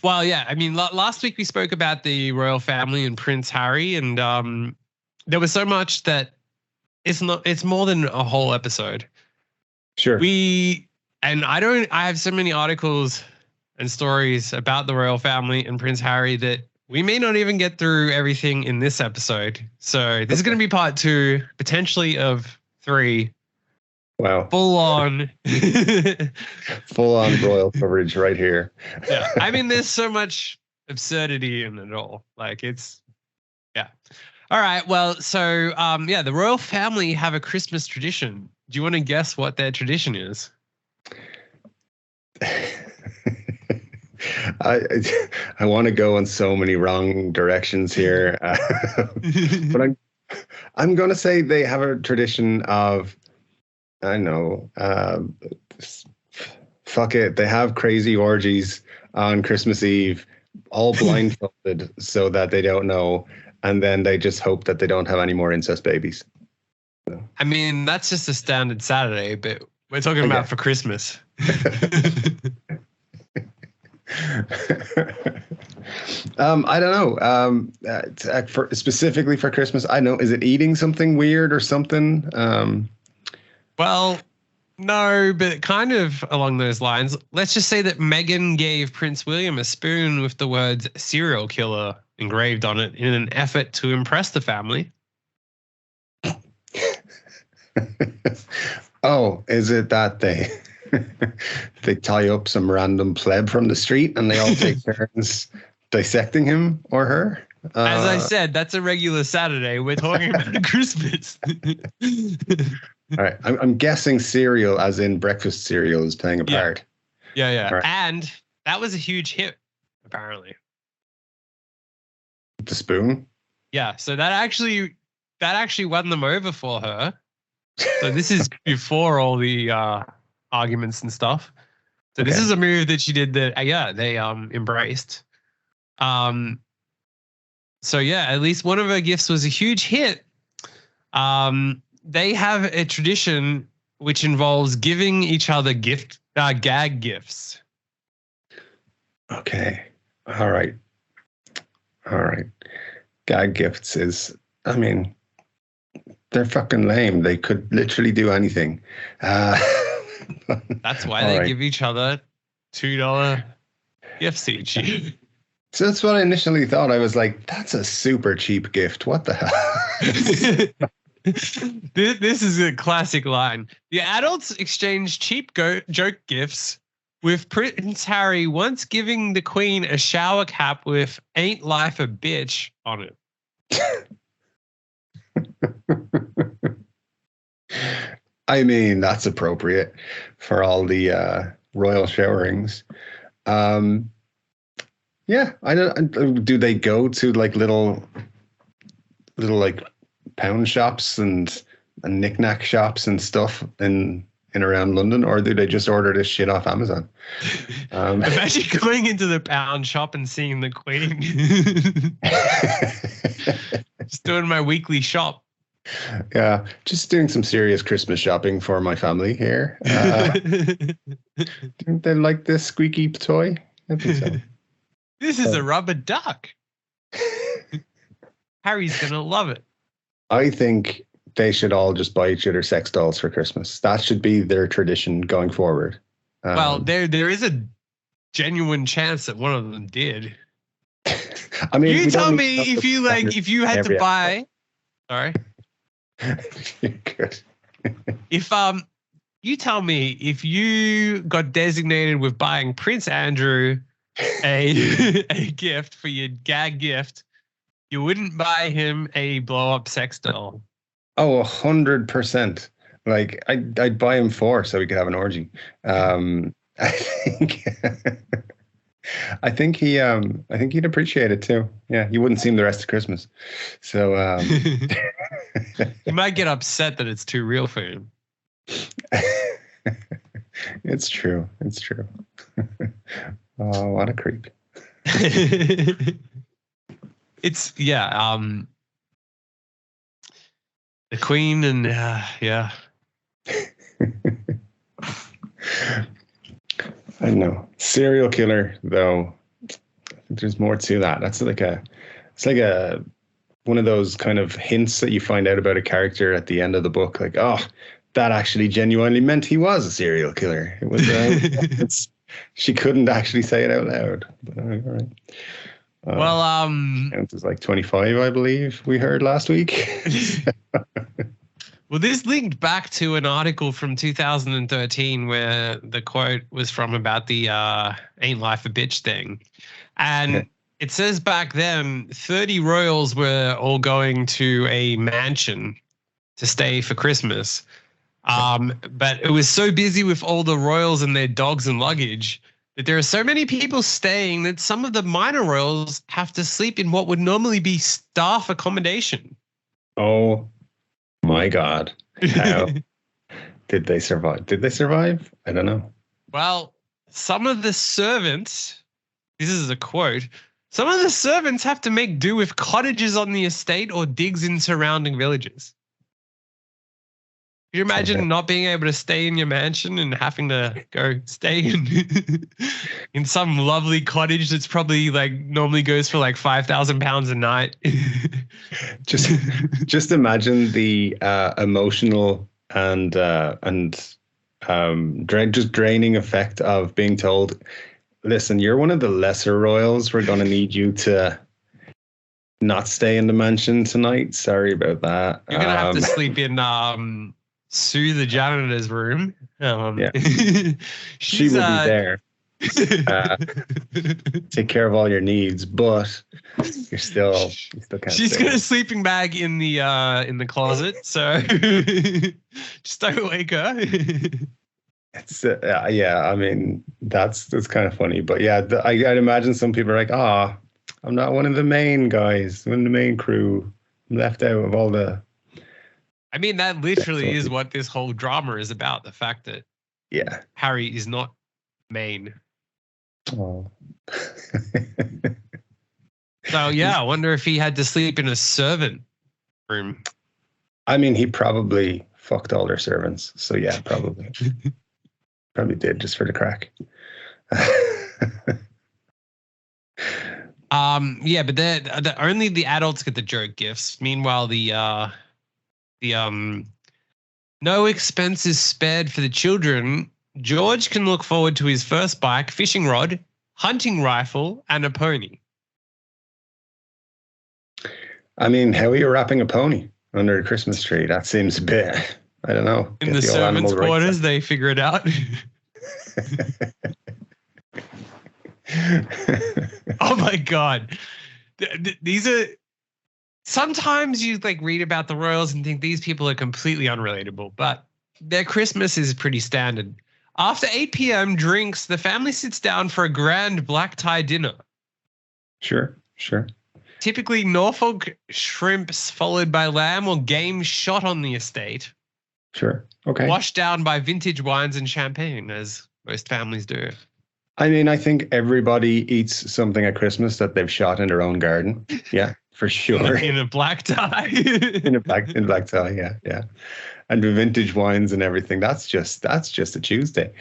Well, yeah. I mean, last week we spoke about the royal family and Prince Harry, and there was so much that it's more than a whole episode. Sure. I have so many articles and stories about the royal family and Prince Harry that we may not even get through everything in this episode. So this is going to be part 2, potentially of 3. Wow. Full on royal coverage right here. Yeah. I mean, there's so much absurdity in it all. Like yeah. All right. Well, so the royal family have a Christmas tradition. Do you want to guess what their tradition is? I want to go in so many wrong directions here, but I'm going to say they have a tradition of, I know, fuck it. They have crazy orgies on Christmas Eve, all blindfolded so that they don't know, and then they just hope that they don't have any more incest babies. So. I mean, that's just a standard Saturday, but we're talking about for Christmas. I don't know. Specifically for Christmas, I know. Is it eating something weird or something? Well, no, but kind of along those lines. Let's just say that Meghan gave Prince William a spoon with the words "serial killer" engraved on it in an effort to impress the family. Oh, is it that they tie up some random pleb from the street and they all take turns dissecting him or her? As I said, that's a regular Saturday. We're talking about Christmas. All right. I'm guessing cereal, as in breakfast cereal, is playing a part. Yeah. Right. And that was a huge hit, apparently. The spoon? Yeah. So that actually won them over for her. So this is before all the arguments and stuff. So this is a move that she did that, they embraced. So yeah, at least one of her gifts was a huge hit. They have a tradition which involves giving each other gag gifts. Okay. All right. Gag gifts is, I mean, they're fucking lame. They could literally do anything. That's why they give each other $2 gifts each. So that's what I initially thought. I was like, that's a super cheap gift. What the hell? This is a classic line. The adults exchange cheap joke gifts, with Prince Harry once giving the Queen a shower cap with "Ain't Life a Bitch" on it. I mean, that's appropriate for all the royal showerings. Yeah, I don't. Do they go to like little like pound shops and knick-knack shops and stuff in around London, or do they just order this shit off Amazon? Imagine going into the pound shop and seeing the Queen. Just doing my weekly shop. Yeah, just doing some serious Christmas shopping for my family here. Don't they like this squeaky toy? I think so. This is a rubber duck. Harry's going to love it. I think they should all just buy each other sex dolls for Christmas. That should be their tradition going forward. Well, there is a genuine chance that one of them did. I mean, you tell me if you had to buy. Sorry. Good. If you tell me if you got designated with buying Prince Andrew a gift for your gag gift, you wouldn't buy him a blow-up sex doll. Oh, 100%. Like I'd buy him 4 so we could have an orgy. I think he'd appreciate it too. Yeah, he wouldn't see him the rest of Christmas. So he might get upset that it's too real for him. It's true. Oh, what a creep. It's the Queen and yeah. I know. Serial killer, though, there's more to that. It's like a one of those kind of hints that you find out about a character at the end of the book. Like, oh, that actually genuinely meant he was a serial killer. It was. She couldn't actually say it out loud. But, all right. It was like 25, I believe we heard last week. Well, this linked back to an article from 2013 where the quote was from about the ain't life a bitch thing. And it says back then 30 royals were all going to a mansion to stay for Christmas. But it was so busy with all the royals and their dogs and luggage that there are so many people staying that some of the minor royals have to sleep in what would normally be staff accommodation. Oh my God. How did they survive? Did they survive? I don't know. Well, some of the servants, this is a quote, some of the servants have to make do with cottages on the estate or digs in surrounding villages. Can you imagine not being able to stay in your mansion and having to go stay in some lovely cottage that's probably like normally goes for like £5,000 a night? just imagine the emotional and just draining effect of being told, listen, you're one of the lesser royals. We're going to need you to not stay in the mansion tonight. Sorry about that. You're going to have to sleep in Sue, the janitor's room. Yeah. She will be there. Take care of all your needs, but you still can't. She's got a sleeping bag in the closet, so just don't wake her. It's I mean that's kind of funny, but yeah, I'd imagine some people are like, I'm not one of the main guys, one of the main crew. I'm left out of all the. I mean, that literally is what this whole drama is about. The fact that Harry is not main. Oh. So yeah, I wonder if he had to sleep in a servant room. I mean, he probably fucked all their servants. So yeah, probably. Probably did just for the crack. Yeah, but only the adults get the joke gifts. Meanwhile, the no expenses spared for the children. George can look forward to his first bike, fishing rod, hunting rifle, and a pony. I mean, how are you wrapping a pony under a Christmas tree? That seems a bit, I don't know. In the servants' quarters, they figure it out. Oh my God. These are... Sometimes you like read about the royals and think these people are completely unrelatable, but their Christmas is pretty standard. After 8 p.m. drinks, the family sits down for a grand black tie dinner. Sure. Typically Norfolk shrimps followed by lamb or game shot on the estate. Sure. Okay. Washed down by vintage wines and champagne, as most families do. I mean, I think everybody eats something at Christmas that they've shot in their own garden. Yeah. For sure. In a black tie. in black tie, yeah. And with vintage wines and everything. That's just a Tuesday.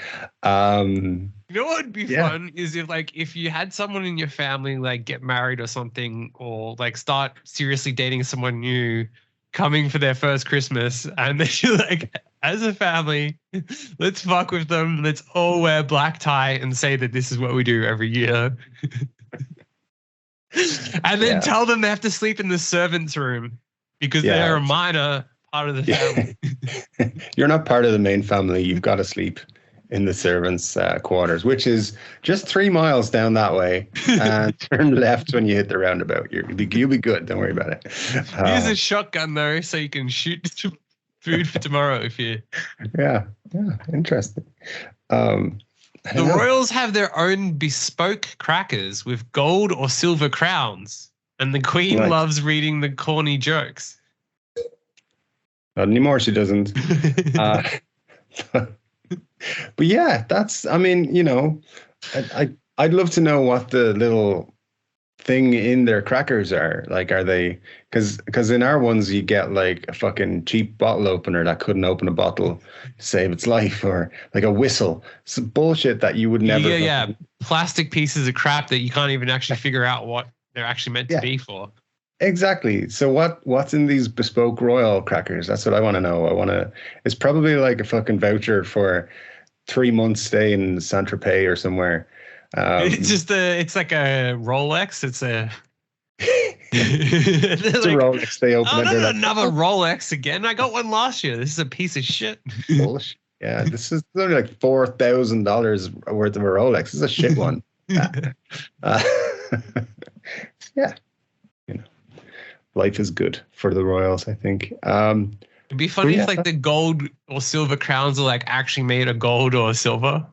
You know what would be fun is if you had someone in your family like get married or something, or like start seriously dating someone new, coming for their first Christmas, and then you're like, as a family, let's fuck with them. Let's all wear black tie and say that this is what we do every year. And then tell them they have to sleep in the servants' room because they're a minor part of the family. You're not part of the main family. You've got to sleep in the servants' quarters, which is just 3 miles down that way. And turn left when you hit the roundabout. You'll be good. Don't worry about it. Use a shotgun though, so you can shoot food for tomorrow if you. Yeah. Interesting. The royals have their own bespoke crackers with gold or silver crowns, and the Queen loves reading the corny jokes. Not anymore, she doesn't. But yeah, that's. I mean, I'd love to know what the little thing in their crackers are? Like, are they, because in our ones you get like a fucking cheap bottle opener that couldn't open a bottle to save its life, or like a whistle. It's bullshit that you would never. Yeah. Plastic pieces of crap that you can't even actually figure out what they're actually meant to be for. Exactly. So what's in these bespoke royal crackers? That's what I want to know. It's probably like a fucking voucher for 3 months stay in Saint-Tropez or somewhere. It's like a Rolex. It's a it's a Rolex. They open it. Like, another Rolex again. I got one last year. This is a piece of shit. Bullshit. Yeah, this is only like $4,000 worth of a Rolex. This is a shit one. Yeah. Life is good for the royals, I think. It'd be funny if like the gold or silver crowns are like actually made of gold or silver.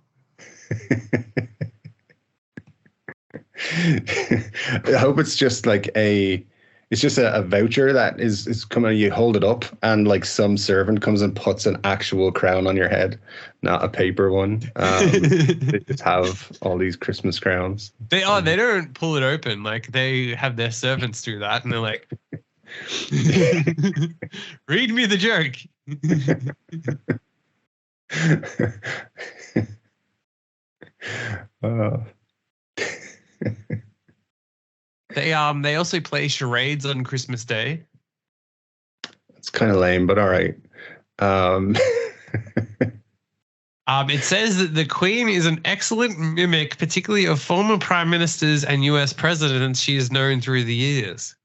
I hope it's just like a voucher that is coming. You hold it up, and like some servant comes and puts an actual crown on your head, not a paper one. They just have all these Christmas crowns. They don't pull it open. Like they have their servants do that, and they're like, "Read me the joke." They also play charades on Christmas Day. It's kind of lame, but all right. It says that the Queen is an excellent mimic, particularly of former prime ministers and US presidents she has known through the years.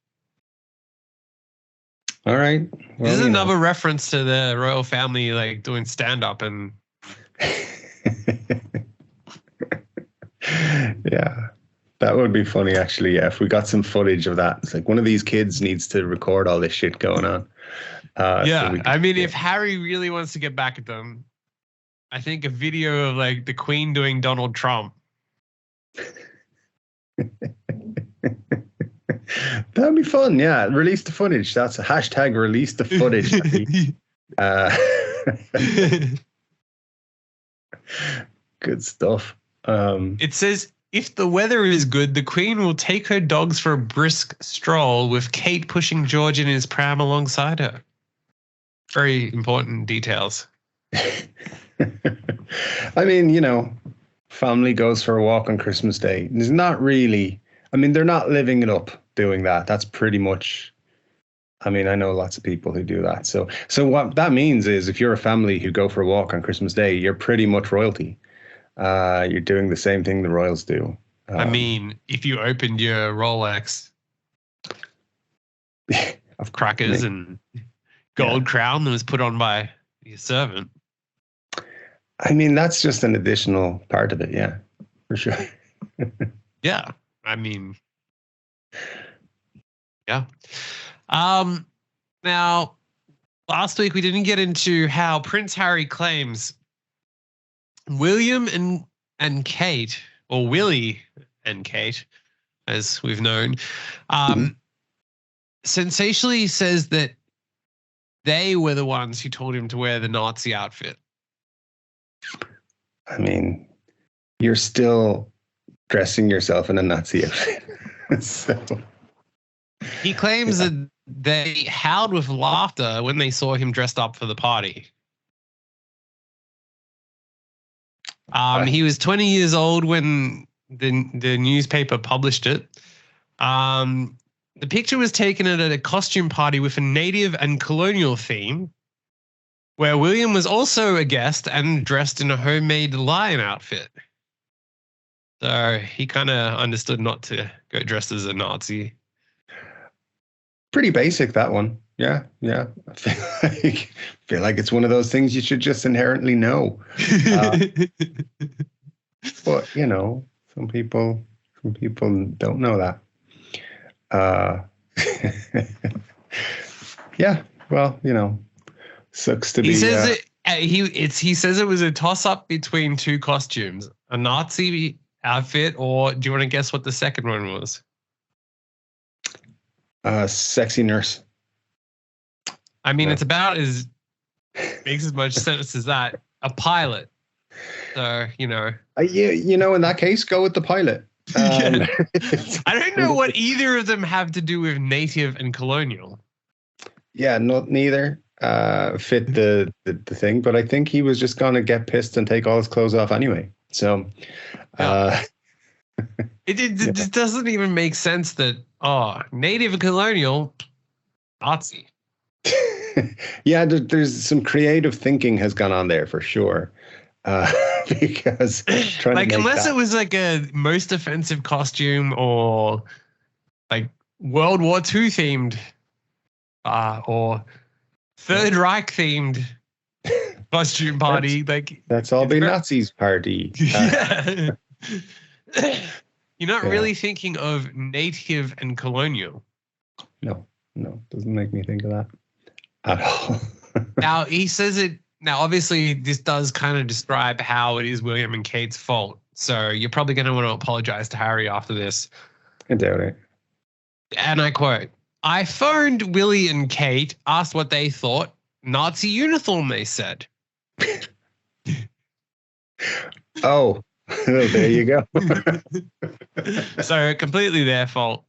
All right. Well, this is another reference to the royal family, like doing stand-up and. Yeah, that would be funny, actually. Yeah, if we got some footage of that, it's like one of these kids needs to record all this shit going on. If Harry really wants to get back at them, I think a video of like the Queen doing Donald Trump. That'd be fun. Yeah, release the footage. That's a hashtag. Release the footage. Good stuff. It says, if the weather is good, the Queen will take her dogs for a brisk stroll with Kate pushing George in his pram alongside her. Very important details. I mean, family goes for a walk on Christmas Day. It's not really, they're not living it up doing that. That's pretty much, I know lots of people who do that. So what that means is if you're a family who go for a walk on Christmas Day, you're pretty much royalty. You're doing the same thing the royals do. If you opened your Rolex of crackers and gold crown that was put on by your servant. That's just an additional part of it. Yeah, for sure. Yeah. Yeah. Now, last week we didn't get into how Prince Harry claims William and Kate, or Willie and Kate, as we've known, sensationally says that they were the ones who told him to wear the Nazi outfit. You're still dressing yourself in a Nazi outfit. So. He claims that they howled with laughter when they saw him dressed up for the party. He was 20 years old when the newspaper published it. The picture was taken at a costume party with a native and colonial theme, where William was also a guest and dressed in a homemade lion outfit. So he kind of understood not to go dressed as a Nazi. Pretty basic, that one. Yeah. I feel like it's one of those things you should just inherently know. But some people don't know that. Yeah. Well, sucks to be. He says he says it was a toss-up between two costumes, a Nazi outfit, or do you want to guess what the second one was? Sexy nurse. It's about makes as much sense as that. A pilot. So, in that case, go with the pilot. Yeah. I don't know what either of them have to do with native and colonial. Yeah, neither fit the thing, but I think he was just gonna get pissed and take all his clothes off anyway. So it just doesn't even make sense that native and colonial Nazi. Yeah, there's some creative thinking has gone on there for sure. Because like unless it was like a most offensive costume or like World War II themed or Third Reich themed costume party, that's all the Nazis party. Yeah. You're not really thinking of native and colonial. No, doesn't make me think of that at all. Now he says it. Now, obviously, this does kind of describe how it is William and Kate's fault. So you're probably going to want to apologize to Harry after this. I doubt it. And I quote, "I phoned Willie and Kate, asked what they thought. Nazi uniform, they said." Oh, there you go. So completely their fault.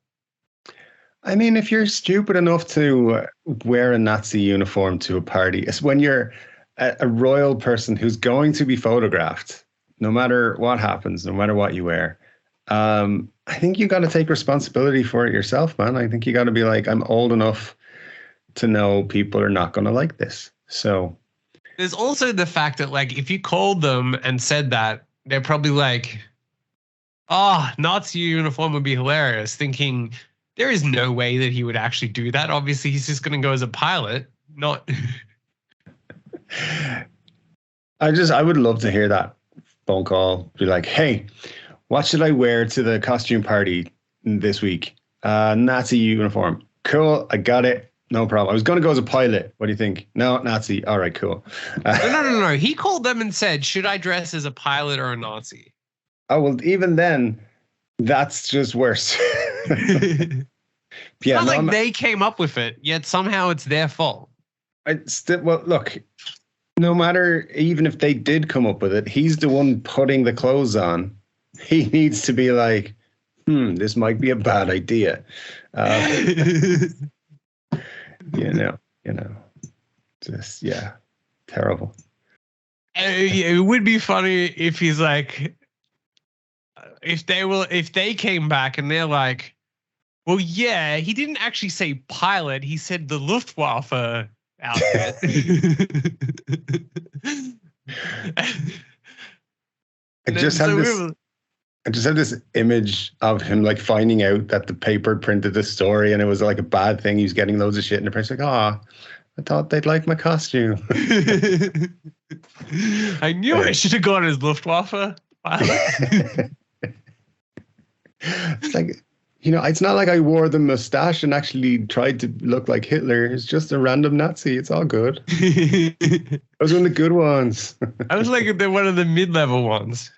I mean, if you're stupid enough to wear a Nazi uniform to a party, it's when you're a royal person who's going to be photographed, no matter what happens, no matter what you wear. I think you got to take responsibility for it yourself, man. I think you got to be like, I'm old enough to know people are not going to like this. So there's also the fact that, like, if you called them and said that, they're probably like, Nazi uniform would be hilarious, thinking there is no way that he would actually do that. Obviously, he's just going to go as a pilot, not... I would love to hear that phone call. Be like, hey, what should I wear to the costume party this week? Nazi uniform. Cool, I got it. No problem. I was going to go as a pilot. What do you think? No, Nazi. All right, cool. No. He called them and said, should I dress as a pilot or a Nazi? Oh, well, even then, that's just worse. Yeah, they came up with it, yet somehow it's their fault. Well, look, no matter, even if they did come up with it, he's the one putting the clothes on. He needs to be like, this might be a bad idea. You know, just, terrible. It would be funny if he's like, if they came back and they're like, well, yeah, he didn't actually say pilot. He said the Luftwaffe outfit. I just have this image of him like finding out that the paper printed the story and it was like a bad thing. He was getting loads of shit, and the press like, I thought they'd like my costume. I knew I should have gone as Luftwaffe pilot. It's like, it's not like I wore the mustache and actually tried to look like Hitler. It's just a random Nazi. It's all good. I was one of the good ones. I was like one of the mid-level ones.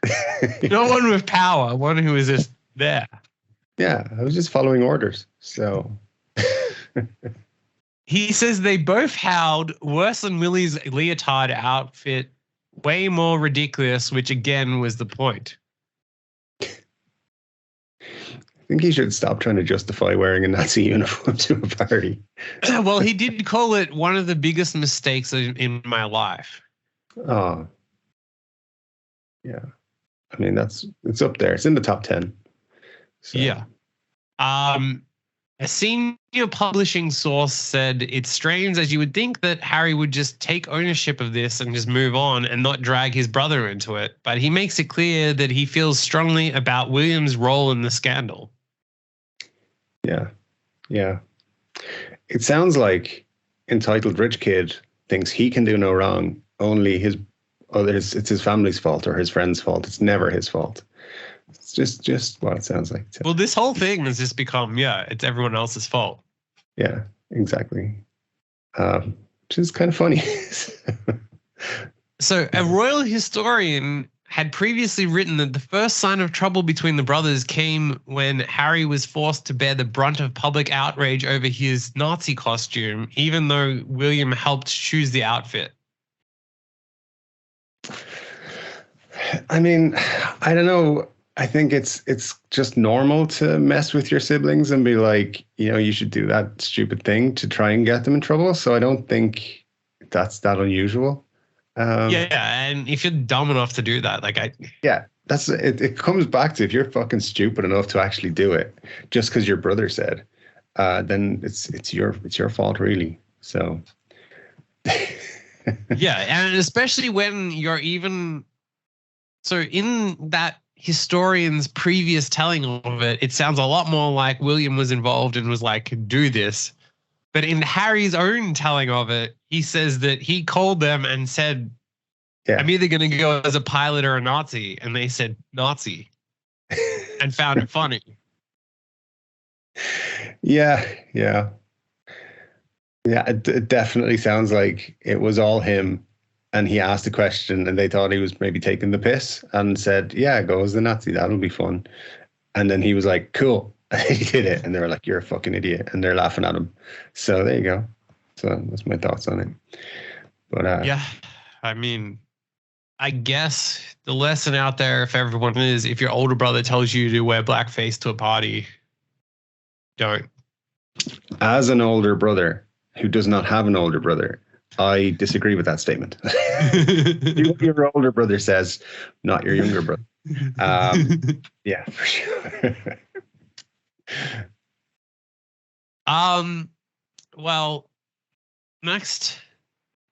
Not one with power, one who was just there. Yeah, I was just following orders. So he says they both howled, worse than Willie's leotard outfit, way more ridiculous, which again was the point. I think he should stop trying to justify wearing a Nazi uniform to a party. Well, he did call it one of the biggest mistakes in my life. Oh, yeah. I mean, it's up there. It's in the top 10. So. Yeah. A senior publishing source said it's strange as you would think that Harry would just take ownership of this and just move on and not drag his brother into it. But he makes it clear that he feels strongly about William's role in the scandal. Yeah. It sounds like entitled rich kid thinks he can do no wrong. Only it's his family's fault or his friend's fault. It's never his fault. It's just what it sounds like. Well, this whole thing has just become, it's everyone else's fault. Yeah, exactly. Which is kind of funny. So a royal historian had previously written that the first sign of trouble between the brothers came when Harry was forced to bear the brunt of public outrage over his Nazi costume, even though William helped choose the outfit. I mean, I don't know. I think it's just normal to mess with your siblings and be like, you should do that stupid thing to try and get them in trouble. So I don't think that's that unusual. Yeah, and if you're dumb enough to do that, that's it. It comes back to if you're fucking stupid enough to actually do it, just because your brother said, then it's your fault, really. So. Yeah, and especially when you're even so in that historian's previous telling of it, it sounds a lot more like William was involved and was like, do this. But in Harry's own telling of it, he says that he called them and said, I'm either going to go as a pilot or a Nazi. And they said Nazi and found it funny. Yeah. It definitely sounds like it was all him. And he asked a question and they thought he was maybe taking the piss and said, yeah, go as the Nazi. That'll be fun. And then he was like, cool. He did it. And they were like, you're a fucking idiot. And they're laughing at him. So there you go. So that's my thoughts on it. But yeah, I mean, I guess the lesson out there for everyone is if your older brother tells you to wear blackface to a party, don't. As an older brother who does not have an older brother, I disagree with that statement. Do what your older brother says, not your younger brother. Yeah, for sure. Well, next,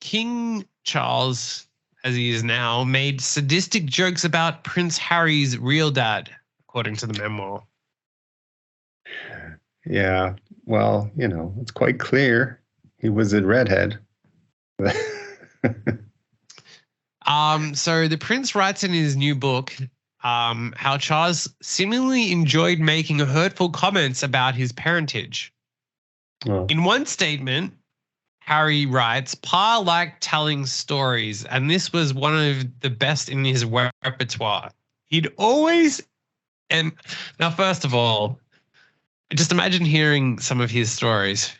King Charles, as he is now, made sadistic jokes about Prince Harry's real dad, according to the memoir. Yeah, well, it's quite clear he was a redhead. So the prince writes in his new book how Charles seemingly enjoyed making hurtful comments about his parentage. Oh. In one statement, Harry writes, Pa liked telling stories, and this was one of the best in his repertoire. He'd always, and now first of all, just imagine hearing some of his stories,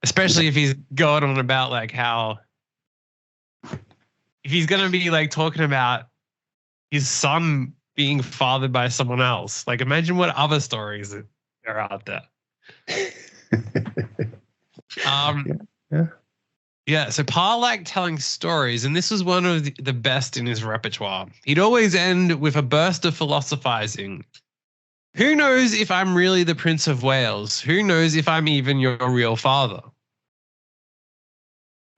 especially if he's going on about like how, if he's going to be like talking about his son being fathered by someone else, like imagine what other stories are out there. Yeah. So Pa liked telling stories, and this was one of the best in his repertoire. He'd always end with a burst of philosophizing. Who knows if I'm really the Prince of Wales? Who knows if I'm even your real father?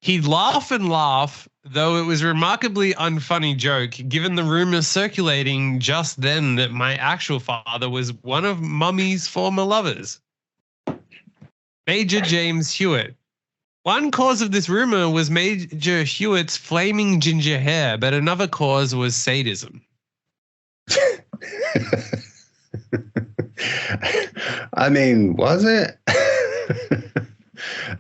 He'd laugh and laugh, though it was a remarkably unfunny joke, given the rumors circulating just then that my actual father was one of Mummy's former lovers, Major James Hewitt. One cause of this rumor was Major Hewitt's flaming ginger hair, but another cause was sadism. I mean, was it?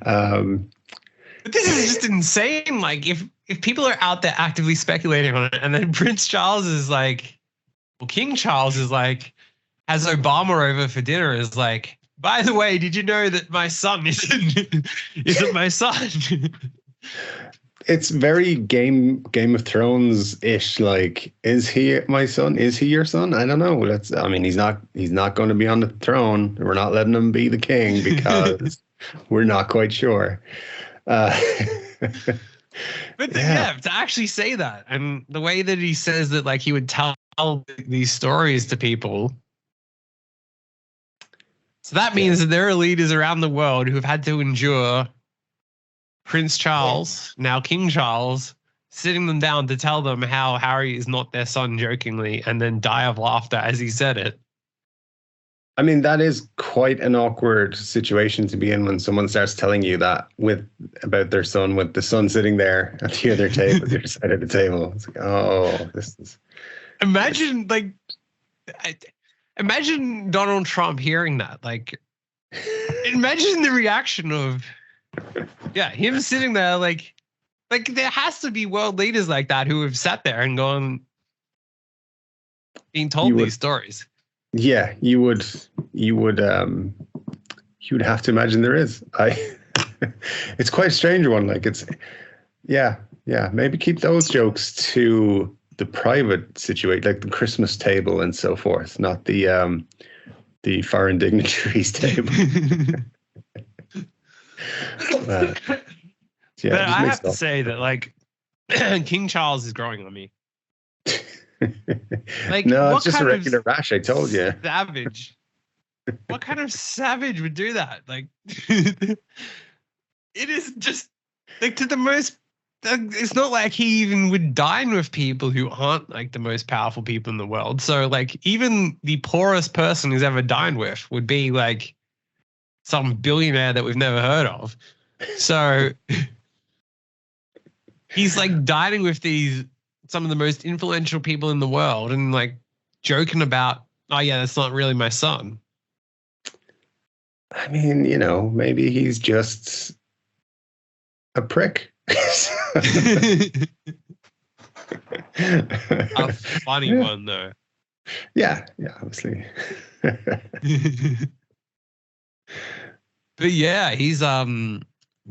But this is just insane. Like, if people are out there actively speculating on it, and then Prince Charles is like, well, King Charles is like, has Obama over for dinner, is like, by the way, did you know that my son isn't my son? It's very Game of Thrones-ish. Like, is he my son? Is he your son? I don't know. He's not going to be on the throne. We're not letting him be the king because we're not quite sure. But to actually say that, and the way that he says that, like, he would tell these stories to people. So that means that there are leaders around the world who have had to endure Prince Charles, now King Charles, sitting them down to tell them how Harry is not their son, jokingly, and then die of laughter as he said it. I mean, that is quite an awkward situation to be in when someone starts telling you that about their son, with the son sitting there at the other table, the other side of the table. It's like, oh, this is. Imagine Donald Trump hearing that. Like, imagine the reaction of, him sitting there. Like there has to be world leaders like that who have sat there and being told these stories. Yeah, you would have to imagine there is. It's quite a strange one. Like, it's, maybe keep those jokes to private situation, like the Christmas table and so forth, not the foreign dignitaries table. Yeah, but I have to say that, like, King Charles is growing on me. Like, no, it's just a regular rash. I told you. Savage. What kind of savage would do that? Like, it is just like to the most. It's not like he even would dine with people who aren't like the most powerful people in the world. So, like, even the poorest person he's ever dined with would be like some billionaire that we've never heard of. So he's like dining with some of the most influential people in the world and like joking about, oh yeah, that's not really my son. I mean, maybe he's just a prick. A funny one though. Yeah, obviously. But yeah, he's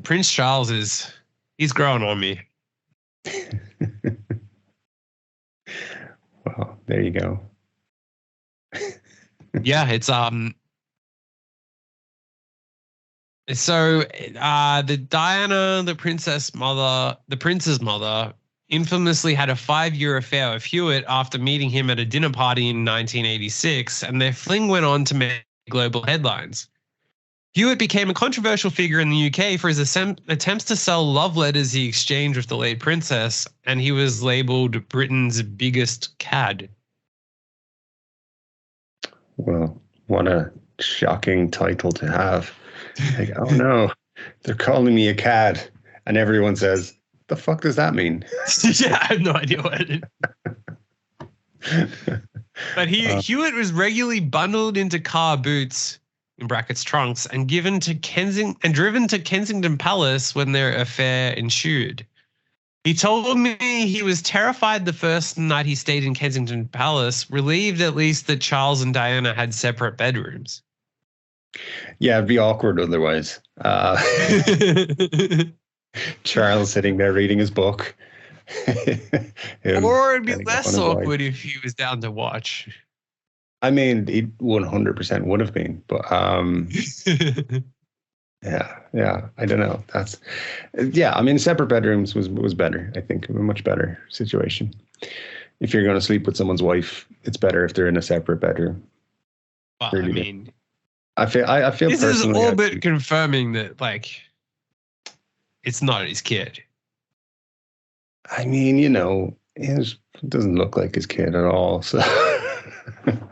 Prince Charles he's growing on me. Well, there you go. Yeah, it's so the Diana, the prince's mother, infamously had a 5-year affair with Hewitt after meeting him at a dinner party in 1986, and their fling went on to make global headlines. Hewitt became a controversial figure in the UK for his attempts to sell love letters he exchanged with the late princess, and he was labelled Britain's biggest cad. Well, what a shocking title to have. Like, oh no, they're calling me a cad. And everyone says, the fuck does that mean? Yeah, I have no idea what it is. But Hewitt was regularly bundled into car boots, in brackets trunks, and driven to Kensington Palace when their affair ensued. He told me he was terrified the first night he stayed in Kensington Palace, relieved at least that Charles and Diana had separate bedrooms. Yeah, it'd be awkward otherwise. Charles sitting there reading his book. Or it'd be less awkward if he was down to watch. I mean, he 100% would have been, but yeah, I don't know. I mean, separate bedrooms was better. I think a much better situation. If you're going to sleep with someone's wife, it's better if they're in a separate bedroom. Well, really I mean, I feel this is all but confirming that, like, it's not his kid. I mean, it doesn't look like his kid at all. So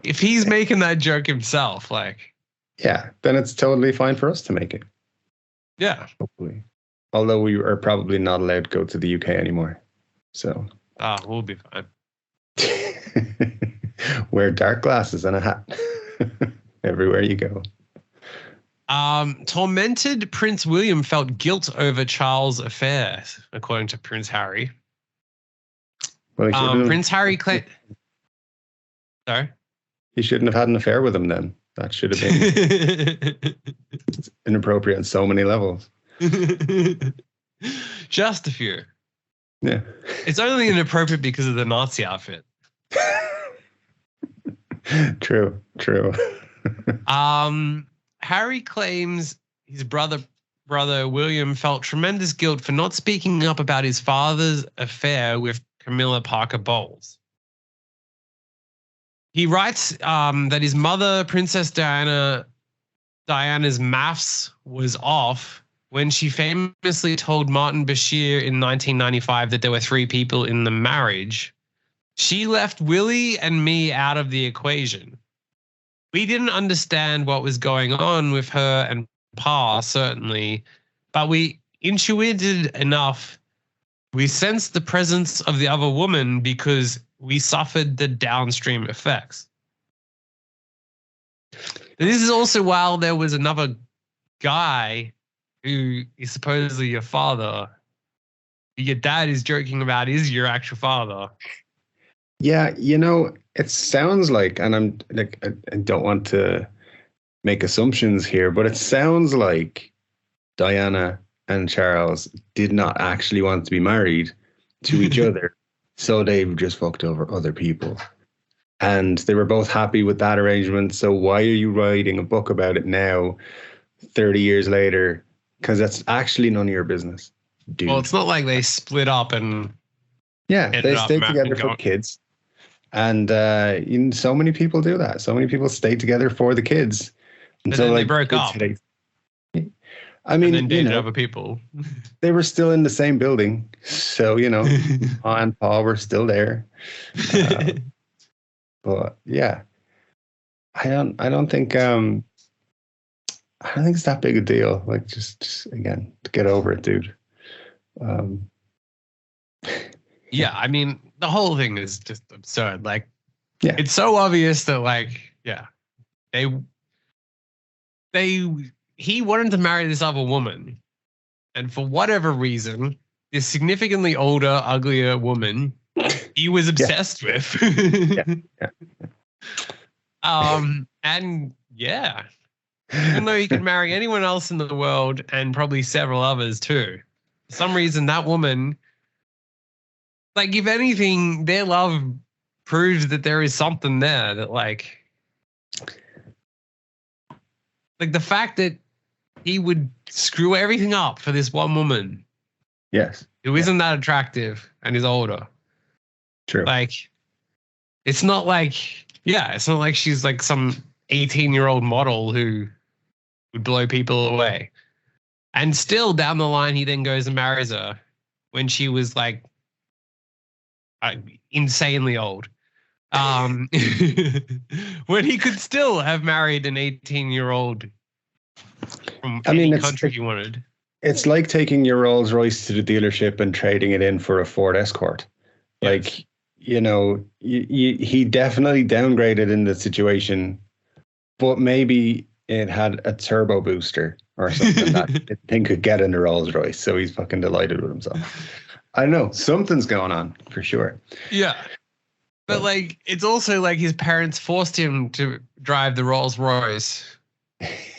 if he's making that joke himself, like, yeah, then it's totally fine for us to make it. Yeah, hopefully. Although we are probably not allowed to go to the UK anymore. So we'll be fine. Wear dark glasses and a hat everywhere you go. Tormented Prince William felt guilt over Charles' affair, according to Prince Harry. Well, Prince Harry claimed. Sorry? He shouldn't have had an affair with him then. That should have been inappropriate on so many levels. Just a few. Yeah. It's only inappropriate because of the Nazi outfit. True. Harry claims his brother William felt tremendous guilt for not speaking up about his father's affair with Camilla Parker Bowles. He writes that his mother, Princess Diana's maths was off when she famously told Martin Bashir in 1995 that there were 3 people in the marriage. She left Willie and me out of the equation. We didn't understand what was going on with her and Pa, certainly, but we intuited enough. We sensed the presence of the other woman because we suffered the downstream effects. This is also while there was another guy who is supposedly your father. Your dad is joking about is your actual father. Yeah, it sounds like, and I'm like, I don't want to make assumptions here, but it sounds like Diana and Charles did not actually want to be married to each other. So they just fucked over other people. And they were both happy with that arrangement. So why are you writing a book about it now, 30 years later? Because that's actually none of your business, dude. Well, it's not like they split up and they stayed together for kids. And so many people do that. So many people stay together for the kids. Until they broke up. I mean, and then dated other people. They were still in the same building. So, Ma and Pa were still there. But yeah, I don't think it's that big a deal. Like, just again, to get over it, dude. Yeah, I mean, the whole thing is just absurd. Like, yeah, it's so obvious that, like, yeah, he wanted to marry this other woman, and for whatever reason, this significantly older, uglier woman, he was obsessed with. And yeah, even though he could marry anyone else in the world and probably several others too, for some reason that woman, like, if anything, their love proves that there is something there, that like the fact that he would screw everything up for this one woman. Yes. Who isn't that attractive and is older. True. Like, it's not like she's like some 18-year-old model who would blow people away. And still down the line, he then goes and marries her when she was like insanely old. When he could still have married an 18-year-old from any country he wanted. It's like taking your Rolls Royce to the dealership and trading it in for a Ford Escort. Yes. Like, he definitely downgraded in the situation, but maybe it had a turbo booster or something that the thing could get in the Rolls Royce. So he's fucking delighted with himself. I don't know. Something's going on for sure. Yeah. But like, it's also like his parents forced him to drive the Rolls Royce.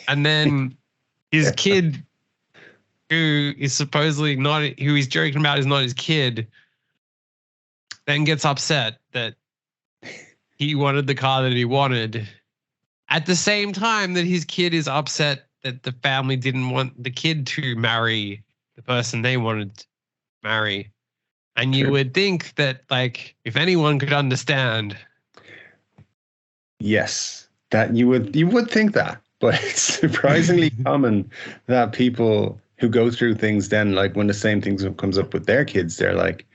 And then his kid, who is supposedly who he's joking about is not his kid, then gets upset that he wanted the car that he wanted. At the same time that his kid is upset that the family didn't want the kid to marry the person they wanted to marry. And you would think that, like, if anyone could understand. Yes, that you would think that. But it's surprisingly common that people who go through things then, like, when the same thing comes up with their kids, they're like,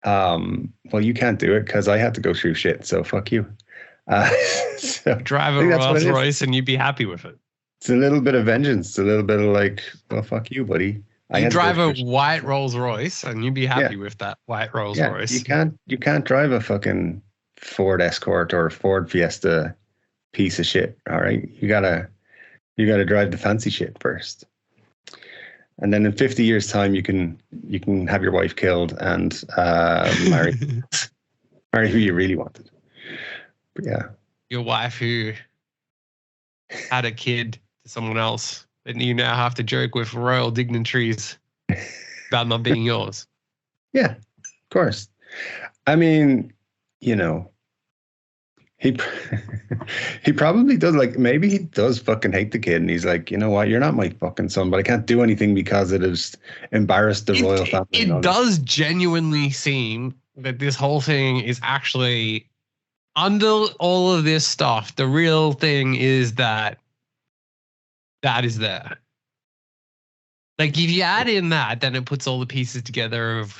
well, you can't do it because I had to go through shit, so fuck you. So drive a Rolls Royce and you'd be happy with it. It's a little bit of vengeance. A little bit of like, well, fuck you, buddy. You drive a white Rolls Royce and you'd be happy with that white Rolls Royce. You can't drive a fucking Ford Escort or a Ford Fiesta piece of shit. All right. You gotta drive the fancy shit first. And then in 50 years' time, you can have your wife killed and marry who you really wanted. But yeah, your wife who had a kid to someone else, and you now have to joke with royal dignitaries about not being yours. Yeah, of course. I mean, he probably does. Like, maybe he does fucking hate the kid, and he's like, you know what, you're not my fucking son, but I can't do anything because it has embarrassed the royal family. It does genuinely seem that this whole thing is actually, under all of this stuff, the real thing is that is there. Like, if you add in that, then it puts all the pieces together of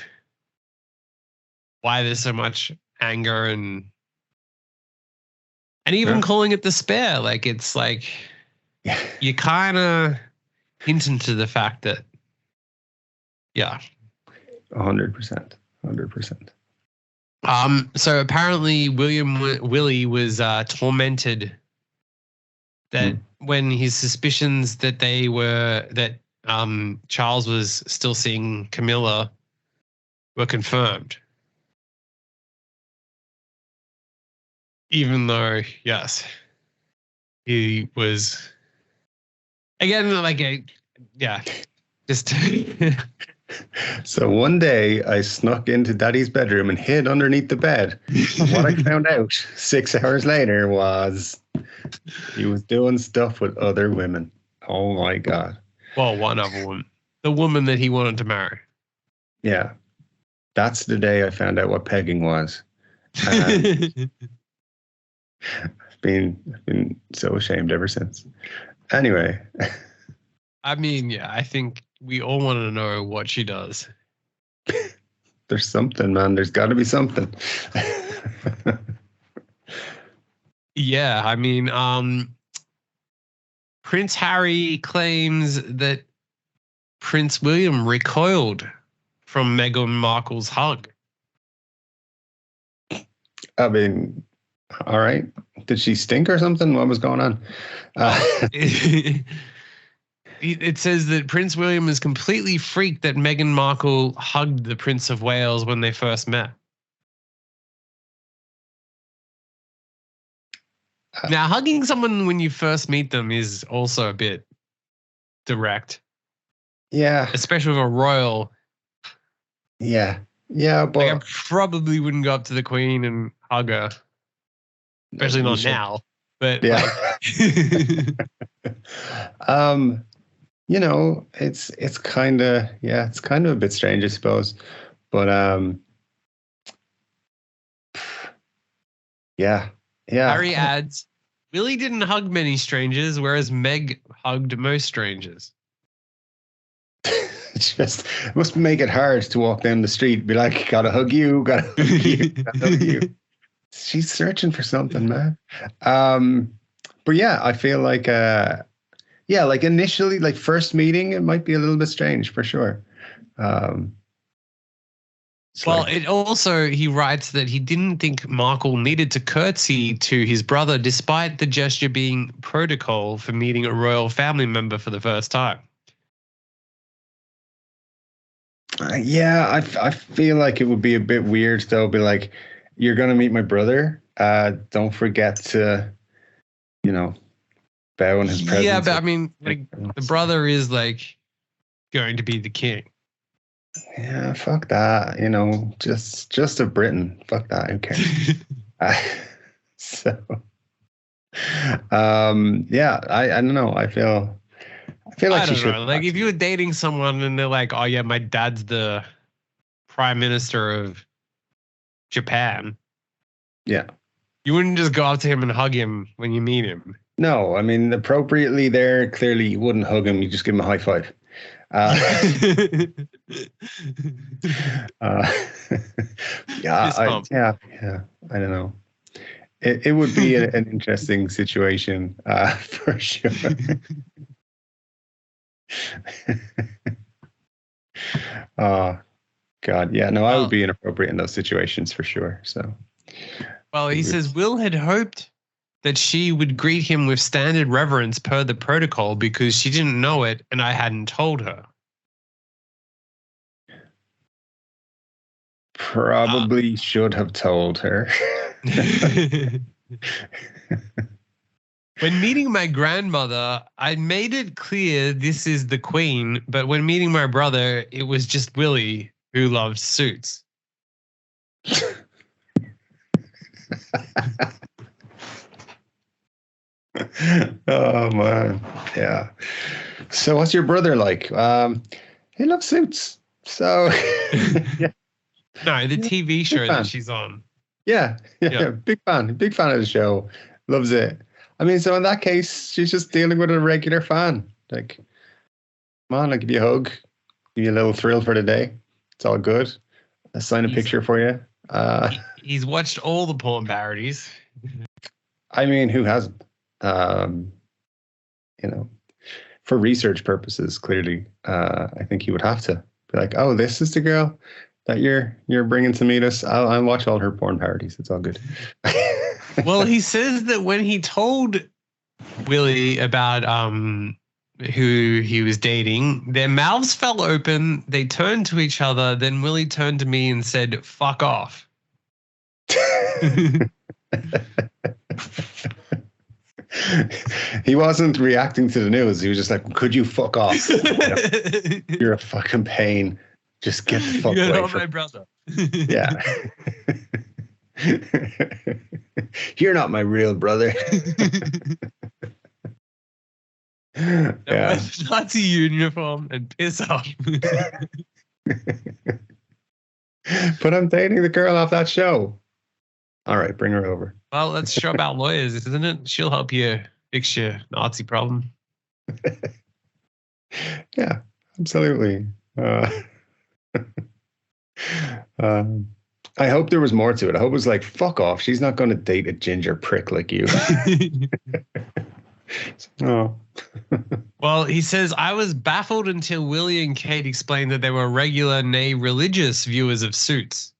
why there's so much anger and even calling it despair. Like, it's like, you kind of hinting to the fact that, 100%. So apparently Willie was tormented that when his suspicions that Charles was still seeing Camilla were confirmed. Even though, yes, he was, again, like, just So one day I snuck into Daddy's bedroom and hid underneath the bed. What I found out 6 hours later was he was doing stuff with other women. Oh my God. Well, one other woman. The woman that he wanted to marry. Yeah. That's the day I found out what pegging was. I've been so ashamed ever since. Anyway. I mean, yeah, I think we all want to know what she does. There's something, man. There's got to be something. Yeah, I mean, Prince Harry claims that Prince William recoiled from Meghan Markle's hug. I mean, all right. Did she stink or something? What was going on? It says that Prince William is completely freaked that Meghan Markle hugged the Prince of Wales when they first met. Now, hugging someone when you first meet them is also a bit direct. Yeah. Especially with a royal. Yeah. Yeah, but like, I probably wouldn't go up to the Queen and hug her. Especially not now. But yeah. You know, it's kind of a bit strange, I suppose. But yeah. Harry adds, Willie didn't hug many strangers, whereas Meg hugged most strangers. It must make it hard to walk down the street and be like, gotta hug you, gotta hug you, gotta hug you. She's searching for something, man. But yeah, I feel like like initially, like first meeting, it might be a little bit strange for sure. It also, he writes that he didn't think Markle needed to curtsy to his brother despite the gesture being protocol for meeting a royal family member for the first time. I feel like it would be a bit weird though. Be like, you're gonna meet my brother. Don't forget to, bow in his presence. Yeah, but I mean, like the brother is like going to be the king. Yeah, fuck that. Just a Britain. Fuck that. Who cares? I don't know. I feel like she should. Like if you were dating someone and they're like, "Oh yeah, my dad's the prime minister of Japan." Yeah. You wouldn't just go up to him and hug him when you meet him. No, I mean appropriately there. Clearly, you wouldn't hug him. You just give him a high five. I don't know. It would be an interesting situation for sure. Oh God, yeah, no, I would be inappropriate in those situations for sure. So, well, he says Will had hoped that she would greet him with standard reverence per the protocol because she didn't know it and I hadn't told her. Probably should have told her. When meeting my grandmother, I made it clear this is the Queen, but when meeting my brother, it was just Willie who loved suits. Oh man, yeah. So what's your brother like? He loves suits. So yeah. No, the TV show that she's on. Yeah. Big fan of the show. Loves it. I mean, so in that case, she's just dealing with a regular fan. Like, come on, I'll give you a hug, give you a little thrill for the day. It's all good. I'll sign a picture for you. He's watched all the porn parodies. I mean, who hasn't? For research purposes, clearly, I think he would have to be like, oh, this is the girl that you're bringing to meet us. I'll watch all her porn parodies. It's all good. Well, he says that when he told Willie about who he was dating, their mouths fell open. They turned to each other. Then Willie turned to me and said, "Fuck off." He wasn't reacting to the news. He was just like, could you fuck off? You're a fucking pain. Just get the fuck You're away not from my brother. Yeah. You're not my real brother. Wear Yeah. the Nazi uniform and piss off. But I'm dating the girl off that show. All right, bring her over. Well, let's show about lawyers, isn't it? She'll help you fix your Nazi problem. Yeah, absolutely. I hope there was more to it. I hope it was like, fuck off. She's not going to date a ginger prick like you. Oh. Well, he says, I was baffled until Willie and Kate explained that they were regular, nay, religious viewers of Suits.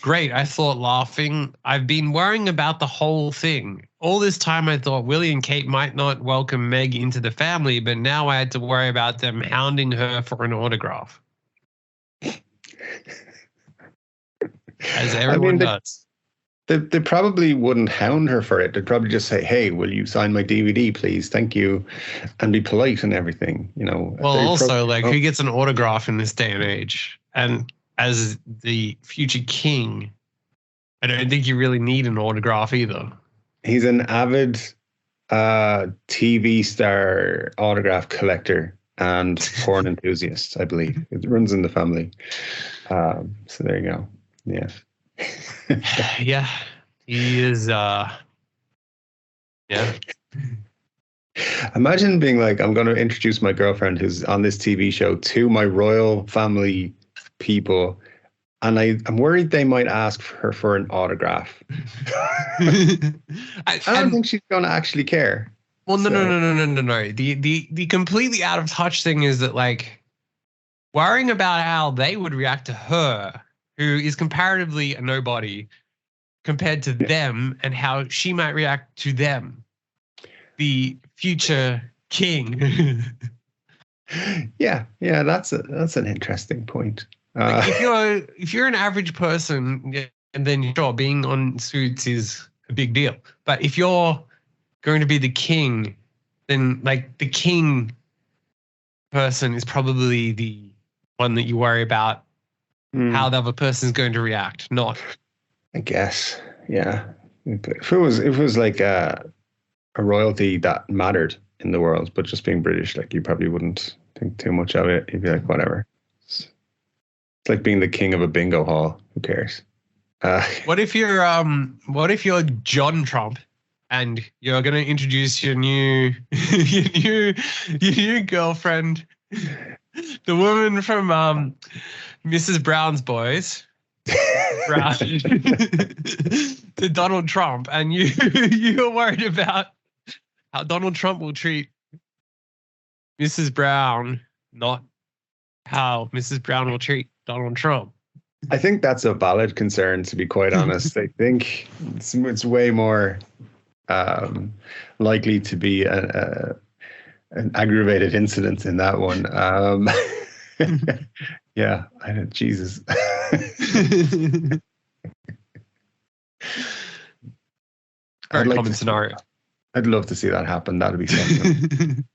Great, I thought, laughing. I've been worrying about the whole thing. All this time I thought Willie and Kate might not welcome Meg into the family, but now I had to worry about them hounding her for an autograph. As everyone does. They probably wouldn't hound her for it. They'd probably just say, hey, will you sign my DVD, please? Thank you. And be polite and everything, you know. Well, also, who gets an autograph in this day and age? And as the future king, I don't think you really need an autograph either. He's an avid TV star autograph collector and porn enthusiast, I believe. It runs in the family. So there you go. Yeah. Yeah, he is. Yeah. Imagine being like, I'm going to introduce my girlfriend who's on this TV show to my royal family people, and I'm worried they might ask her for an autograph. I don't think she's going to actually care. Well, no. The completely out of touch thing is that, like, worrying about how they would react to her, who is comparatively a nobody compared to them, and how she might react to them, the future king. Yeah, that's an interesting point. Like if you're an average person, and then sure, being on Suits is a big deal. But if you're going to be the king, then like the king person is probably the one that you worry about how the other person's going to react, not. I guess, yeah. If it was like a royalty that mattered in the world, but just being British, like you probably wouldn't think too much of it. You'd be like, whatever. It's like being the king of a bingo hall. Who cares? What if you're John Trump and you're going to introduce your new girlfriend, the woman from Mrs. Brown's Boys, Brown, to Donald Trump, and you're worried about how Donald Trump will treat Mrs. Brown, not how Mrs. Brown will treat Donald Trump. I think that's a valid concern, to be quite honest. I think it's way more likely to be an aggravated incident in that one. Yeah, Jesus. Very common scenario. I'd love to see that happen. That'd be something.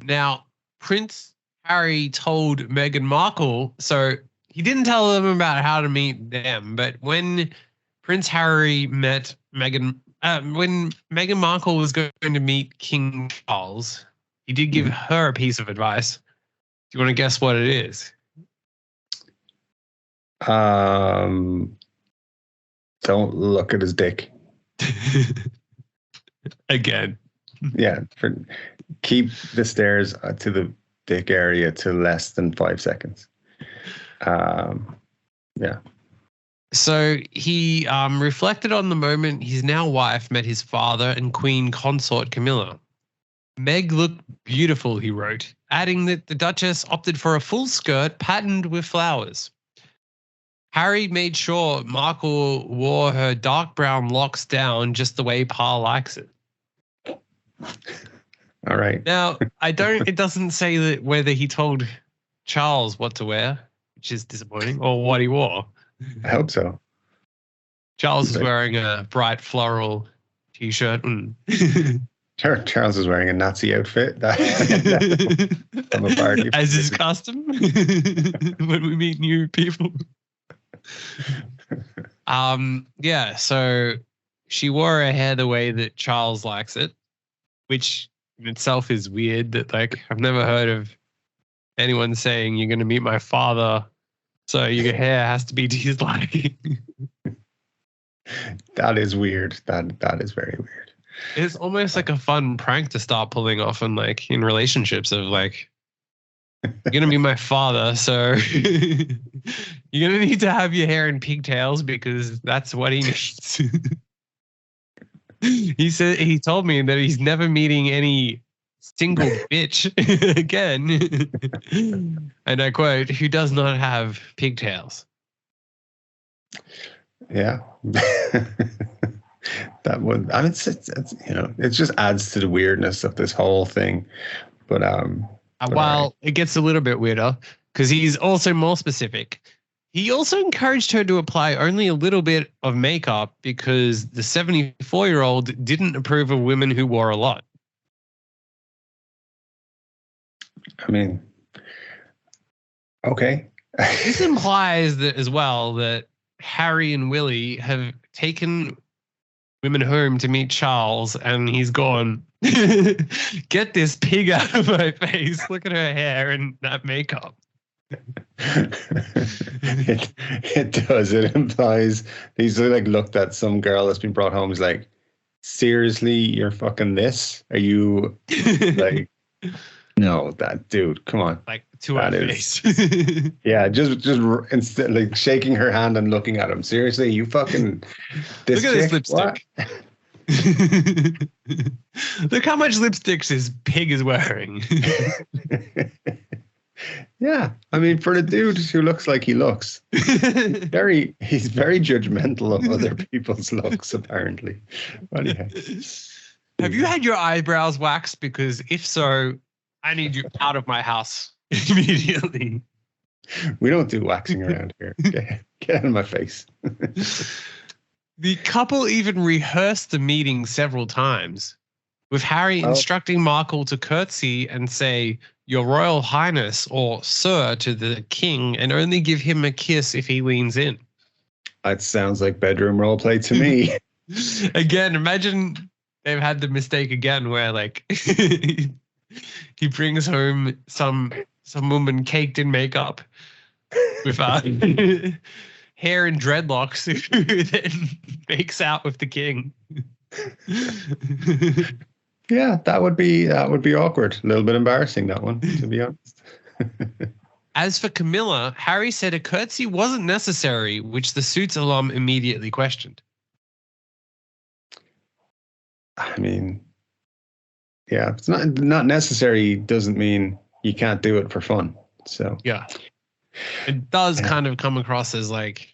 Now, Prince Harry told Meghan Markle, so he didn't tell them about how to meet them, but when Prince Harry met Meghan, when Meghan Markle was going to meet King Charles, he did give her a piece of advice. Do you want to guess what it is? Don't look at his dick. Again. Yeah. Keep the stares to the dick area to less than 5 seconds. Yeah. So he reflected on the moment his now wife met his father and Queen Consort Camilla. Meg looked beautiful, he wrote, adding that the Duchess opted for a full skirt patterned with flowers. Harry made sure Markle wore her dark brown locks down just the way Pa likes it. All right. Now, it doesn't say that whether he told Charles what to wear, which is disappointing, or what he wore. I hope so. Charles is wearing a bright floral t-shirt. Charles was wearing a Nazi outfit from a party. As is custom when we meet new people. Yeah, so she wore her hair the way that Charles likes it, which in itself is weird. That like I've never heard of anyone saying you're going to meet my father, so your hair has to be to his liking. That is weird. That is very weird. It's almost like a fun prank to start pulling off in like in relationships of like, you're going to be my father, so you're going to need to have your hair in pigtails because that's what he needs. He told me that he's never meeting any single bitch again. And I quote, who does not have pigtails. Yeah. That would, I mean, it's it just adds to the weirdness of this whole thing. But well, it gets a little bit weirder because he's also more specific. He also encouraged her to apply only a little bit of makeup because the 74-year-old didn't approve of women who wore a lot. I mean, okay. This implies that as well that Harry and Willie have taken women home to meet Charles, and he's gone, get this pig out of my face. Look at her hair and that makeup. It does. It implies he's like looked at some girl that's been brought home. He's like, seriously, you're fucking this? Are you like, no, that dude, come on. Like to her face. Yeah, just instead like shaking her hand and looking at him. Seriously, you fucking this look at chick? this lipstick. Look how much lipstick this pig is wearing. Yeah, I mean, for the dude who looks like he looks, he's very judgmental of other people's looks, apparently. Anyhow. Have you had your eyebrows waxed? Because if so, I need you out of my house immediately. We don't do waxing around here. Get out of my face. The couple even rehearsed the meeting several times, with Harry instructing Markle to curtsy and say, Your Royal Highness or Sir to the King, and only give him a kiss if he leans in. That sounds like bedroom roleplay to me. Again, imagine they've had the mistake again where like he brings home some woman caked in makeup with hair and dreadlocks who then makes out with the king. Yeah, that would be awkward. A little bit embarrassing, that one, to be honest. As for Camilla, Harry said a curtsy wasn't necessary, which the Suits alum immediately questioned. I mean, yeah, it's not necessary doesn't mean you can't do it for fun. So yeah, it does kind of come across as like,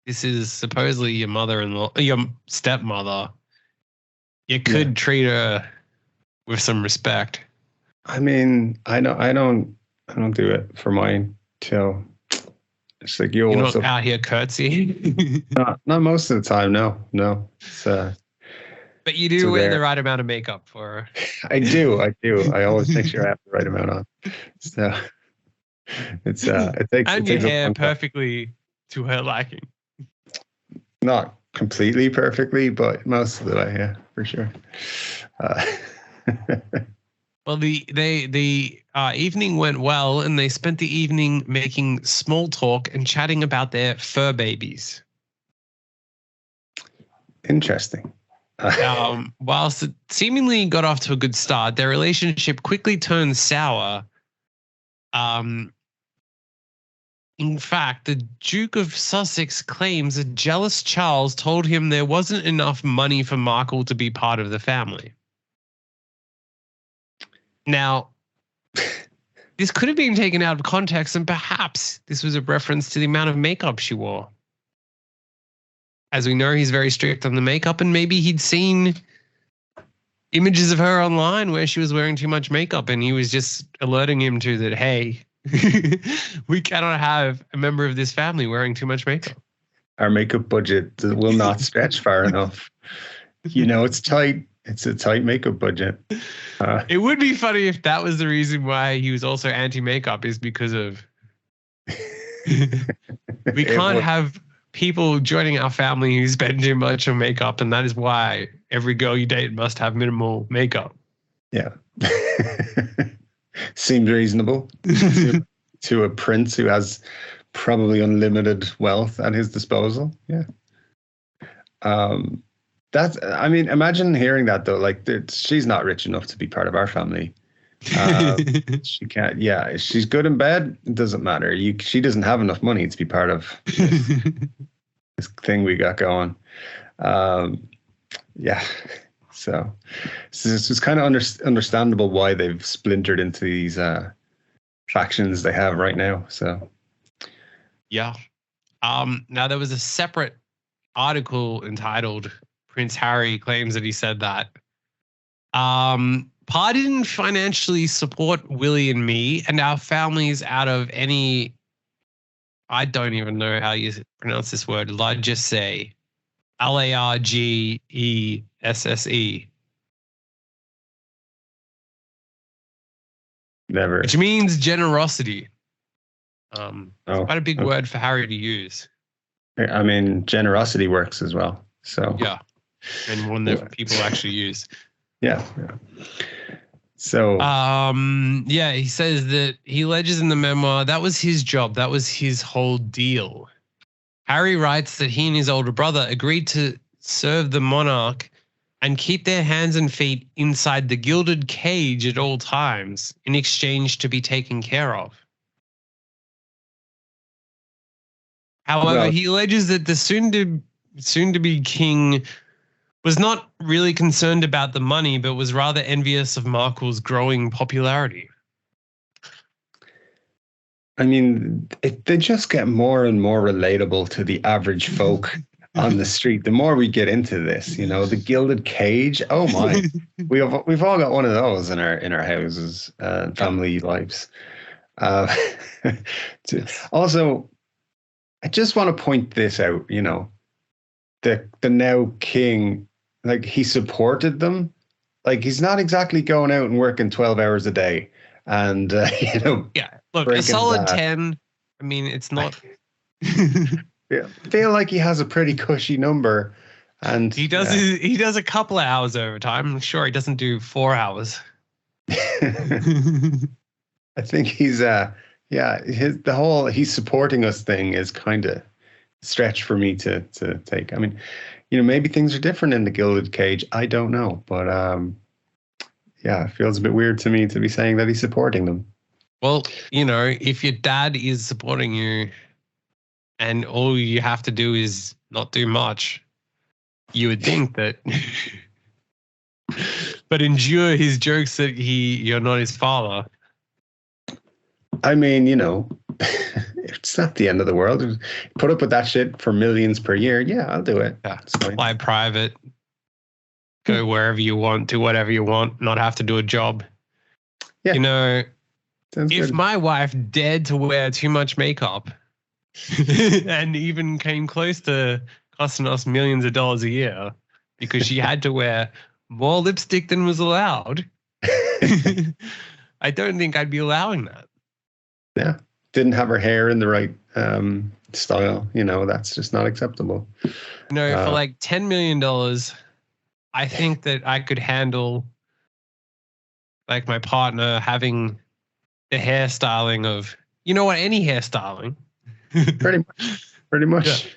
this is supposedly your mother-in-law, your stepmother. You could treat her with some respect. I mean, I don't do it for mine till it's like you're not out here curtsy. not most of the time. No. It's, but you do wear the right amount of makeup for her. I do. I always make sure I have the right amount on. So it's it takes and your hair perfectly to her liking. Not completely perfectly, but most of the way, yeah, for sure. Well, the evening went well, and they spent the evening making small talk and chatting about their fur babies. Interesting. Whilst it seemingly got off to a good start, their relationship quickly turned sour. In fact, the Duke of Sussex claims a jealous Charles told him there wasn't enough money for Markle to be part of the family. Now, this could have been taken out of context, and perhaps this was a reference to the amount of makeup she wore. As we know, he's very strict on the makeup, and maybe he'd seen images of her online where she was wearing too much makeup, and he was just alerting him to that, hey, we cannot have a member of this family wearing too much makeup. Our makeup budget will not stretch far enough. It's tight. It's a tight makeup budget. It would be funny if that was the reason why he was also anti-makeup, is because of we can't have people joining our family who spend too much on makeup, and that is why every girl you date must have minimal makeup. Yeah. Seems reasonable to a prince who has probably unlimited wealth at his disposal. Yeah. Imagine hearing that though. Like, she's not rich enough to be part of our family. She can't. Yeah, she's good in bed. It doesn't matter. She doesn't have enough money to be part of this thing we got going. Yeah. So it's kind of understandable why they've splintered into these factions they have right now. So. Yeah. Now there was a separate article entitled "Prince Harry Claims That He Said That." Pa didn't financially support Willie and me and our families out of any, I don't even know how you pronounce this word, largesse. Largesse. Never. Which means generosity. It's quite a big word for Harry to use. I mean, generosity works as well. So yeah, and one that people actually use. Yeah. So yeah, he says that he alleges in the memoir that was his job, that was his whole deal. Harry writes that he and his older brother agreed to serve the monarch and keep their hands and feet inside the gilded cage at all times in exchange to be taken care of. However, he alleges that the soon-to-be king was not really concerned about the money, but was rather envious of Markle's growing popularity. I mean, they just get more and more relatable to the average folk on the street. The more we get into this, the gilded cage. Oh my, we've all got one of those in our houses, family lives. Also, I just want to point this out. The now king, like, he supported them. Like, he's not exactly going out and working 12 hours a day. And, yeah, look, a solid 10. I mean, it's not. Yeah, I feel like he has a pretty cushy number. And he does he does a couple of hours overtime. I'm sure he doesn't do 4 hours. I think he's the whole he's supporting us thing is kind of stretch for me to take. I mean, maybe things are different in the gilded cage. I don't know, but yeah, it feels a bit weird to me to be saying that he's supporting them. Well, if your dad is supporting you and all you have to do is not do much, you would think that, but endure his jokes that you're not his father. I mean, it's not the end of the world. Put up with that shit for millions per year. Yeah, I'll do it. Yeah, fly private, go wherever you want, do whatever you want, not have to do a job. Yeah. Sounds if good. my wife dared to wear too much makeup and even came close to costing us millions of dollars a year because she had to wear more lipstick than was allowed, I don't think I'd be allowing that. Yeah. Didn't have her hair in the right style. That's just not acceptable. For like $10 million, I think that I could handle like my partner having the hairstyling of, any hairstyling. Pretty much.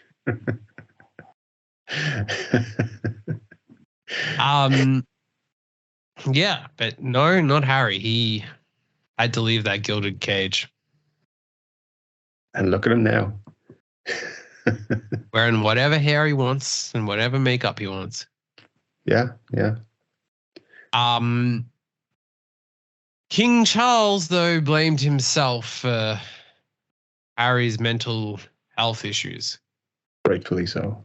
Yeah. Yeah, but no, not Harry. He had to leave that gilded cage. And look at him now. Wearing whatever hair he wants and whatever makeup he wants. Yeah. King Charles, though, blamed himself for Harry's mental health issues. Rightfully so.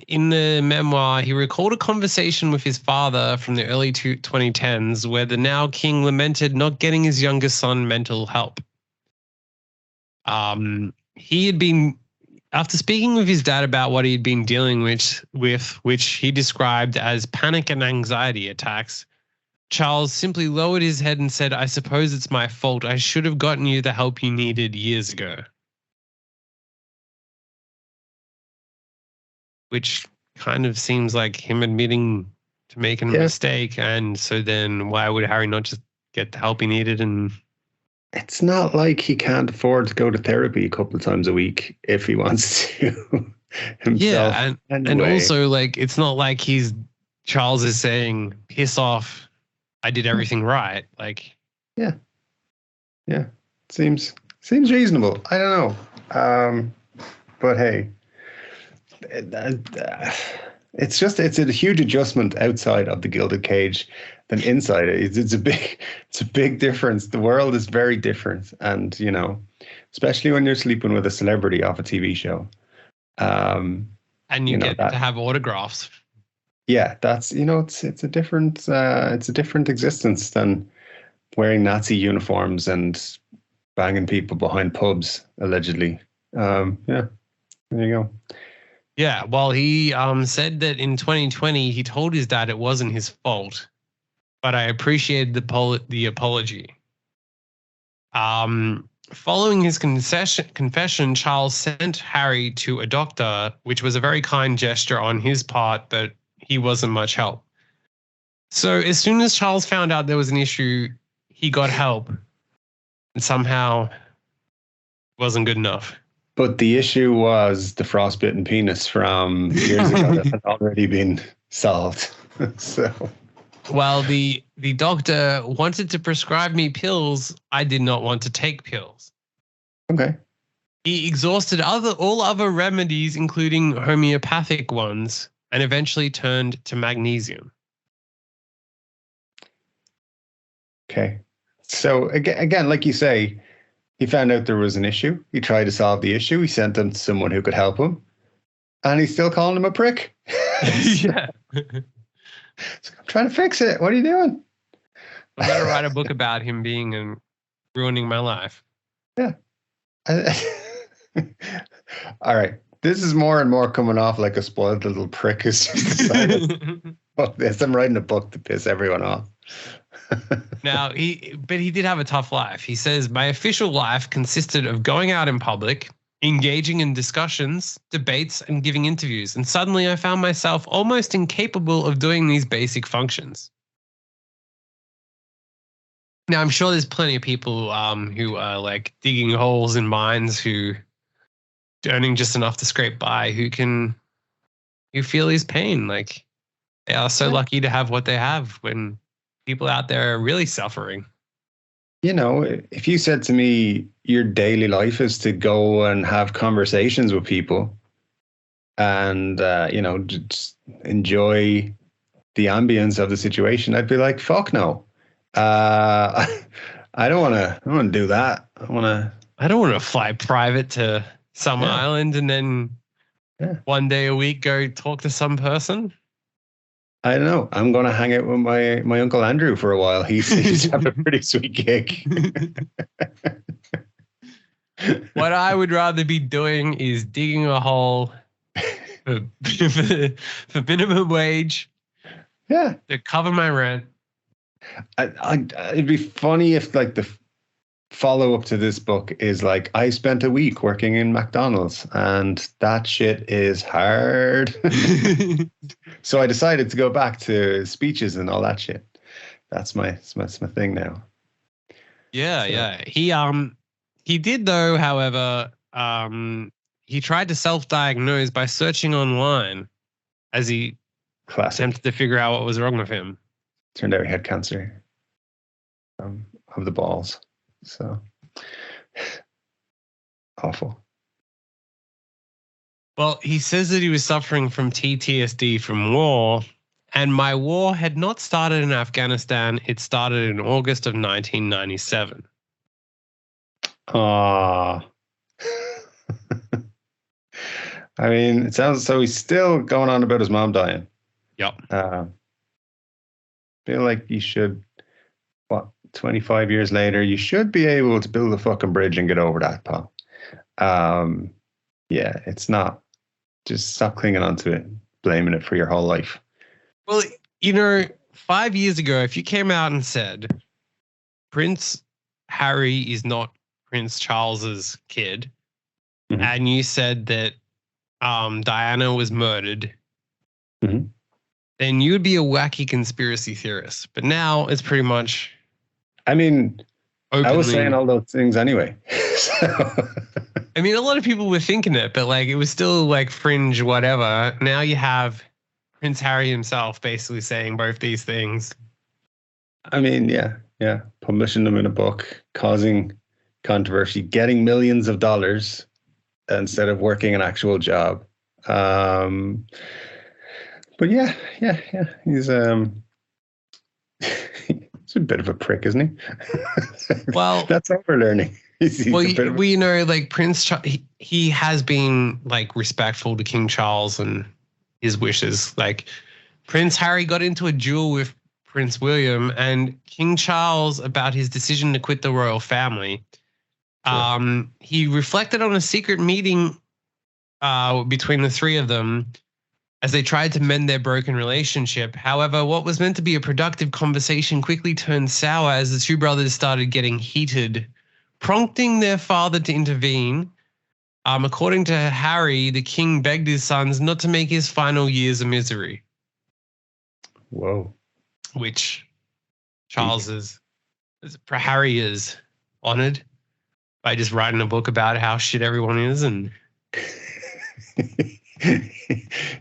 In the memoir, he recalled a conversation with his father from the early 2010s where the now king lamented not getting his youngest son mental help. He had been After speaking with his dad about what he'd been dealing with, which he described as panic and anxiety attacks, Charles simply lowered his head and said, "I suppose it's my fault. I should have gotten you the help you needed years ago." Which kind of seems like him admitting to making a mistake. And so then why would Harry not just get the help he needed? And it's not like he can't afford to go to therapy a couple of times a week if he wants to himself. Yeah, and also, like, it's not like Charles is saying, "Piss off, I did everything right." Like, yeah, seems reasonable. I don't know, but hey, it's a huge adjustment outside of the gilded cage than inside it. It's a big difference. The world is very different, and especially when you're sleeping with a celebrity off a TV show, and you get to have autographs. Yeah, that's it's a different existence than wearing Nazi uniforms and banging people behind pubs allegedly. Yeah, there you go. Yeah, well, he said that in 2020 he told his dad it wasn't his fault, but I appreciated the apology. Following his confession, Charles sent Harry to a doctor, which was a very kind gesture on his part, but he wasn't much help. So as soon as Charles found out there was an issue, he got help, and somehow it wasn't good enough. But the issue was the frostbitten penis from years ago that had already been solved. So, while the doctor wanted to prescribe me pills, I did not want to take pills. Okay. He exhausted all other remedies, including homeopathic ones, and eventually turned to magnesium. Okay. So again, like you say, he found out there was an issue. He tried to solve the issue. He sent them to someone who could help him. And he's still calling him a prick. Yeah. So I'm trying to fix it. What are you doing? I'm going to write a book about him being and ruining my life. Yeah. All right. This is more and more coming off like a spoiled little prick who's just decided, fuck this. I'm writing a book to piss everyone off. Now, he did have a tough life. He says, "My official life consisted of going out in public, engaging in discussions, debates, and giving interviews. And suddenly I found myself almost incapable of doing these basic functions." Now, I'm sure there's plenty of people who are like digging holes in mines, who earning just enough to scrape by, who feel his pain. Like, they are so lucky to have what they have when people out there are really suffering. If you said to me your daily life is to go and have conversations with people and, just enjoy the ambience of the situation, I'd be like, fuck no. I don't want to do that. I don't want to fly private to some island and then one day a week go talk to some person. I don't know. I'm going to hang out with my Uncle Andrew for a while. He's having a pretty sweet gig. What I would rather be doing is digging a hole for minimum wage. Yeah. To cover my rent. It'd be funny if like the follow-up to this book is like, I spent a week working in McDonald's and that shit is hard. So I decided to go back to speeches and all that shit. That's my thing now. Yeah, so. Yeah. He did though, however, he tried to self-diagnose by searching online as he attempted to figure out what was wrong with him. Turned out he had cancer of the balls. So awful. Well, he says that he was suffering from PTSD from war, and my war had not started in Afghanistan. It started in August of 1997. I mean, it sounds so he's still going on about his mom dying. Yep. Feel like you should, 25 years later, you should be able to build a fucking bridge and get over that, pal. Yeah, it's not. Just stop clinging on to it, blaming it for your whole life. Well, 5 years ago, if you came out and said Prince Harry is not Prince Charles's kid, Mhm. and you said that Diana was murdered, Mhm. then you would be a wacky conspiracy theorist. But now it's pretty much I mean, I was openly. saying all those things anyway. So, I mean, a lot of people were thinking it, but like it was still like fringe, whatever. Now you have Prince Harry himself basically saying both these things. I mean, yeah. Publishing them in a book, causing controversy, getting millions of dollars instead of working an actual job. But yeah. He's he's a bit of a prick, isn't he? Well, that's what we're learning. He's like Prince, he has been like respectful to King Charles and his wishes. Like Prince Harry got into a duel with Prince William and King Charles about his decision to quit the royal family. Sure. He reflected on a secret meeting between the three of them as they tried to mend their broken relationship. However, what was meant to be a productive conversation quickly turned sour as the two brothers started getting heated, prompting their father to intervene. According to Harry, the king begged his sons not to make his final years a misery. Whoa. Which Harry is honored by just writing a book about how shit everyone is and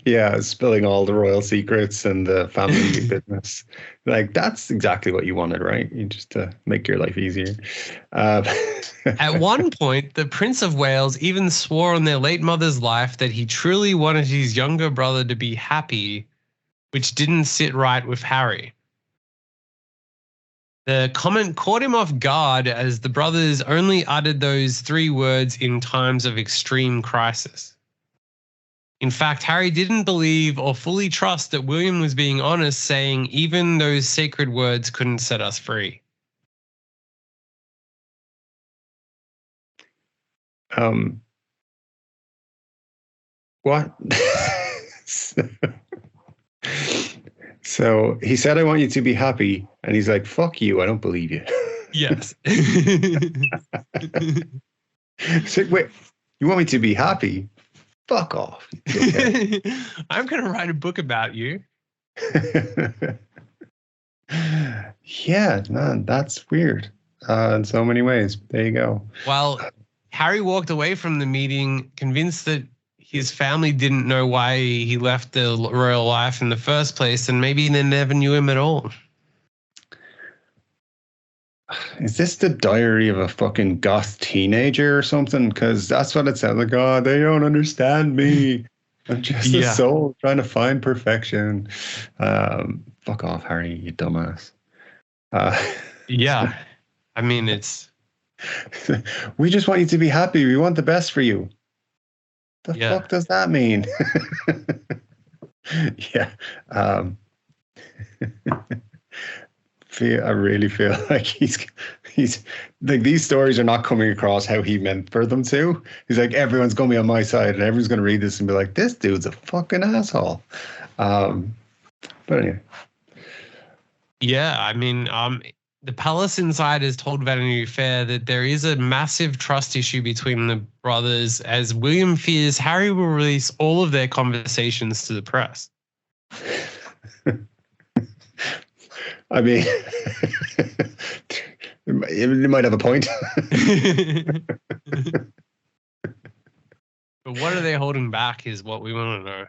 yeah, spilling all the royal secrets and the family business. Like that's exactly what you wanted, right? You just to make your life easier. At one point, the Prince of Wales even swore on their late mother's life that he truly wanted his younger brother to be happy, which didn't sit right with Harry. The comment caught him off guard as the brothers only uttered those three words in times of extreme crisis. In fact, Harry didn't believe or fully trust that William was being honest, saying even those sacred words couldn't set us free. What? So he said, I want you to be happy. And he's like, fuck you. I don't believe you. Yes. It's like, wait, you want me to be happy? Fuck off. Okay. I'm going to write a book about you. Yeah, man, that's weird in so many ways. There you go. Well, Harry walked away from the meeting convinced that his family didn't know why he left the royal life in the first place, and maybe they never knew him at all. Is this the diary of a fucking goth teenager or something? Because that's what it sounds like. Oh, they don't understand me. I'm just a soul trying to find perfection. Fuck off, Harry, you dumbass. Yeah. I mean, it's... We just want you to be happy. We want the best for you. The fuck does that mean? Yeah. I really feel like he's like, these stories are not coming across how he meant for them to. He's like, everyone's going to be on my side and everyone's going to read this and be like, this dude's a fucking asshole. But anyway. Yeah, I mean, the Palace Insiders told Vanity Fair that there is a massive trust issue between the brothers as William fears Harry will release all of their conversations to the press. I mean, it might have a point. But what are they holding back is what we want to know.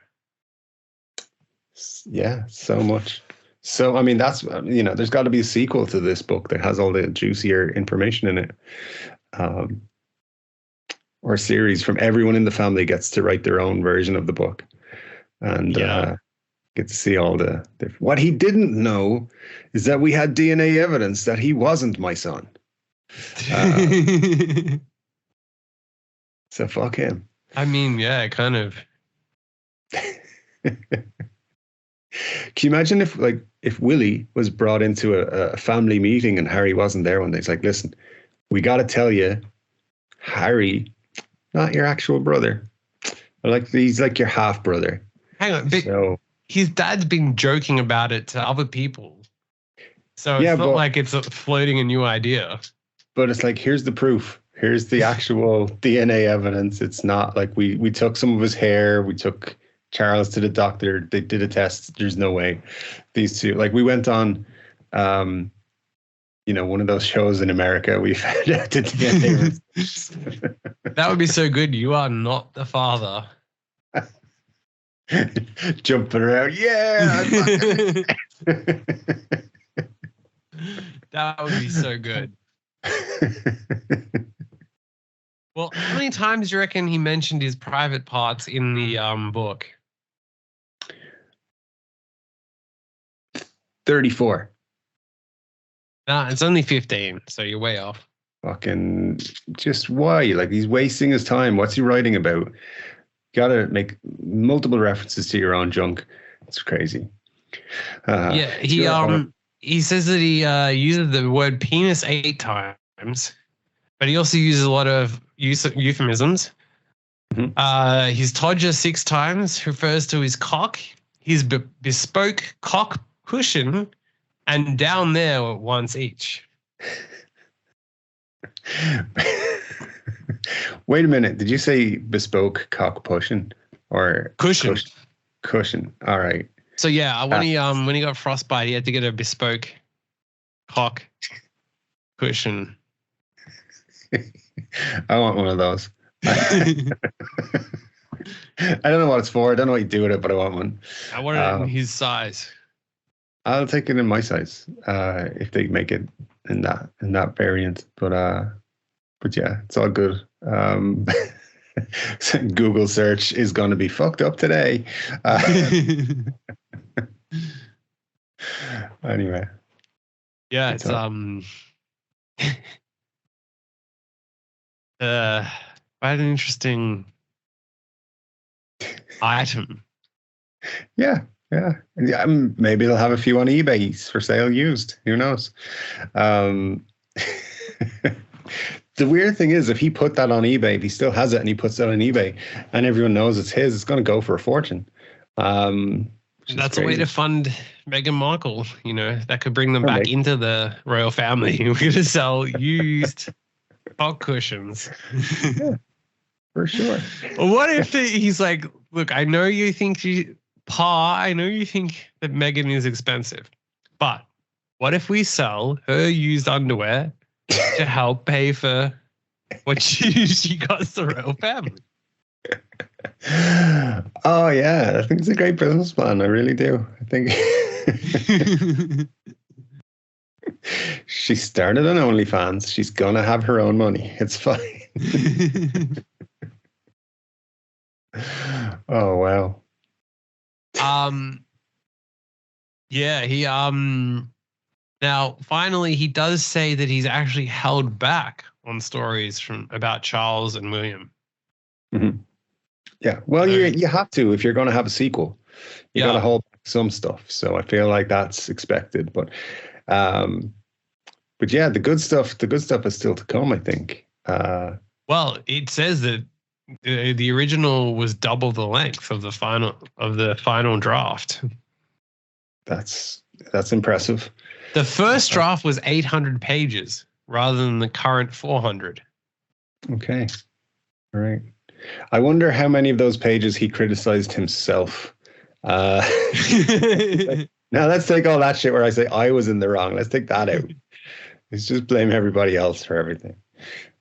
Yeah, so much. So, I mean, that's, there's got to be a sequel to this book that has all the juicier information in it. Or a series from everyone in the family gets to write their own version of the book. And get to see all the... What he didn't know is that we had DNA evidence that he wasn't my son. So fuck him. I mean, yeah, kind of. Can you imagine if Willie was brought into a family meeting and Harry wasn't there one day? It's like, listen, we got to tell you, Harry, not your actual brother. Like he's like your half brother. Hang on, but So his dad's been joking about it to other people. So Yeah, it's not but- like it's floating a new idea. but it's like, here's the proof. Here's the actual DNA evidence. It's not like we took some of his hair. We took Charles to the doctor. They did a test. There's no way these two, like we went on, one of those shows in America. We found out the DNA. That would be so good. You are not the father. Jumping around. Yeah. That would be so good. Well, how many times do you reckon he mentioned his private parts in the book? 34. Nah, it's only 15, so you're way off. Fucking just why? Like he's wasting his time. What's he writing about? Gotta make multiple references to your own junk. It's crazy. He says that he uses the word penis 8 times, but he also uses a lot of euphemisms. Mm-hmm. His todger 6 times refers to his cock, his bespoke cock cushion, and down there once each. Wait a minute. Did you say bespoke cock cushion or Cushion. Cushion. All right. So yeah, when he got frostbite, he had to get a bespoke cock cushion. I want one of those. I don't know what it's for. I don't know what you do with it, but I want one. I want it in his size. I'll take it in my size if they make it in that variant. But yeah, it's all good. Google search is going to be fucked up today. Anyway. Yeah, it's quite an interesting item. Yeah. Maybe they'll have a few on eBay for sale used. Who knows? The weird thing is, if he put that on eBay, if he still has it and he puts it on eBay and everyone knows it's his, it's going to go for a fortune. That's a way to fund Meghan Markle. That could bring them back into the royal family. We're going to sell used cock cushions. Yeah, for sure. Well, what if he's like, look, I know you think I know you think that Meghan is expensive, but what if we sell her used underwear to help pay for what she costs the royal family? Oh yeah, I think it's a great business plan. I really do. I think she started on OnlyFans. She's gonna have her own money. It's fine. Oh wow. Yeah, he now finally he does say that he's actually held back on stories about Charles and William. Mm-hmm. Yeah, well, you have to if you're going to have a sequel. You got to hold back some stuff. So I feel like that's expected, but yeah, the good stuff is still to come, I think. Well, it says that the original was double the length of the final draft. That's impressive. The first draft was 800 pages rather than the current 400. Okay. All right. I wonder how many of those pages he criticized himself. Now let's take all that shit where I say I was in the wrong. Let's take that out. Let's just blame everybody else for everything.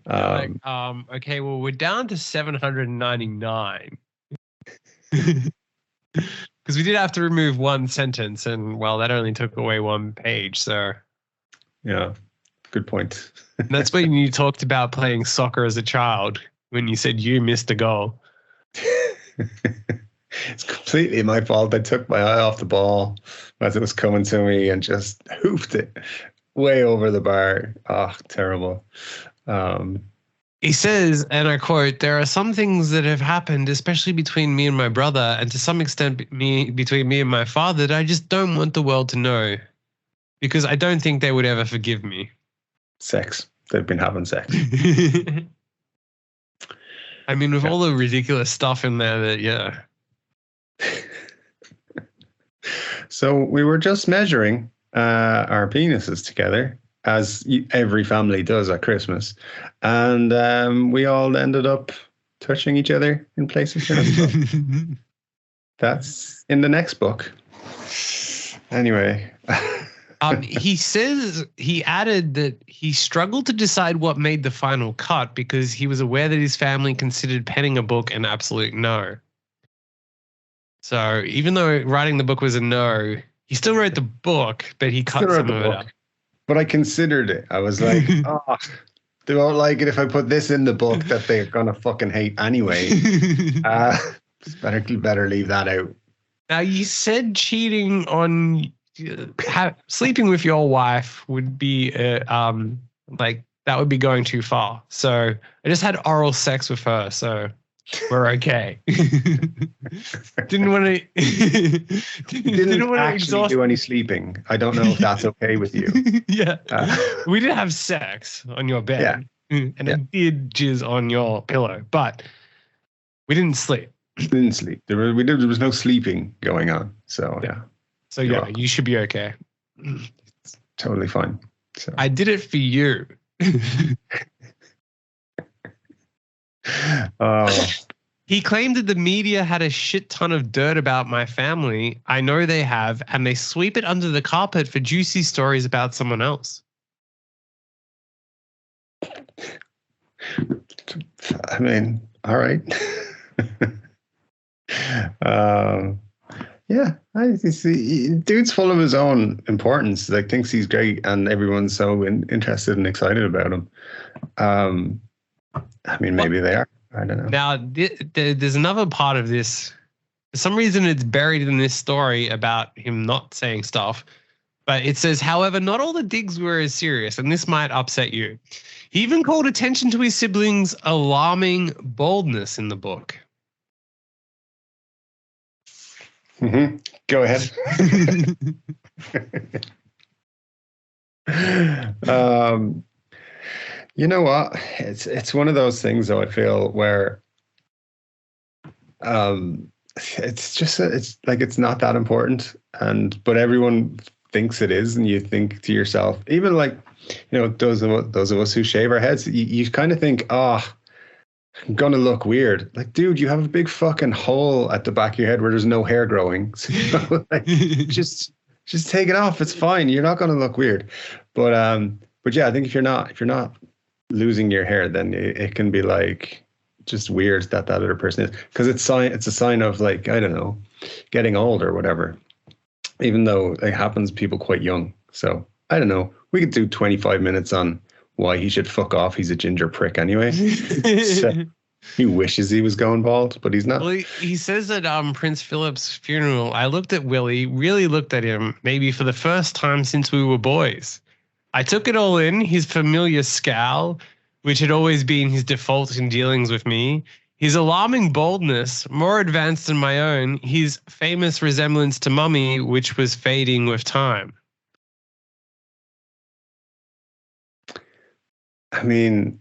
Okay, well, we're down to 799. Because we did have to remove one sentence, and well, that only took away one page. So, yeah, good point. That's when you talked about playing soccer as a child when you said you missed a goal. It's completely my fault. I took my eye off the ball as it was coming to me and just hoofed it way over the bar. Oh, terrible. He says, and I quote, "There are some things that have happened, especially between me and my brother, and to some extent between me and my father, that I just don't want the world to know because I don't think they would ever forgive me." Sex. They've been having sex. I mean, with all the ridiculous stuff in there that, yeah. So we were just measuring our penises together, as every family does at Christmas. And we all ended up touching each other in places. That's in the next book. Anyway. He says he added that he struggled to decide what made the final cut because he was aware that his family considered penning a book an absolute no. So even though writing the book was a no, he still wrote the book, but he cut some of it out. But I considered it. I was like, oh, they won't like it if I put this in the book that they're gonna fucking hate anyway. Better leave that out. Now you said cheating on sleeping with your wife would be like that would be going too far. So I just had oral sex with her, so we're okay. Didn't want to. Didn't actually do any sleeping. I don't know if that's okay with you. Yeah, we did have sex on your bed, and I did jizz on your pillow, but we didn't sleep. Didn't sleep. There was no sleeping going on. So yeah. So yeah, you should be okay. It's totally fine. So I did it for you. He claimed that the media had a shit ton of dirt about my family. I know they have, and they sweep it under the carpet for juicy stories about someone else. I mean, all right. Yeah, I see. Dude's full of his own importance. Like, thinks he's great, and everyone's so interested and excited about him. I mean, maybe they are. I don't know. Now, there's another part of this. For some reason, it's buried in this story about him not saying stuff. But it says, however, not all the digs were as serious, and this might upset you. He even called attention to his siblings' alarming baldness in the book. Mm-hmm. Go ahead. You know what? It's one of those things, though, I feel, where it's just it's like it's not that important, but everyone thinks it is, and you think to yourself, even like, you know, those of us who shave our heads, you kind of think, I'm gonna look weird. Like, dude, you have a big fucking hole at the back of your head where there's no hair growing. So, like, just take it off. It's fine. You're not gonna look weird. But yeah, I think if you're not losing your hair, then it can be like just weird that other person is, because it's a sign of, like, I don't know, getting old or whatever. Even though it happens to people quite young. So I don't know. We could do 25 minutes on why he should fuck off. He's a ginger prick anyway. So he wishes he was going bald, but he's not. Well, he says at Prince Philip's funeral, I looked at Willie, really looked at him, maybe for the first time since we were boys. I took it all in, his familiar scowl, which had always been his default in dealings with me, his alarming boldness, more advanced than my own, his famous resemblance to Mummy, which was fading with time. I mean,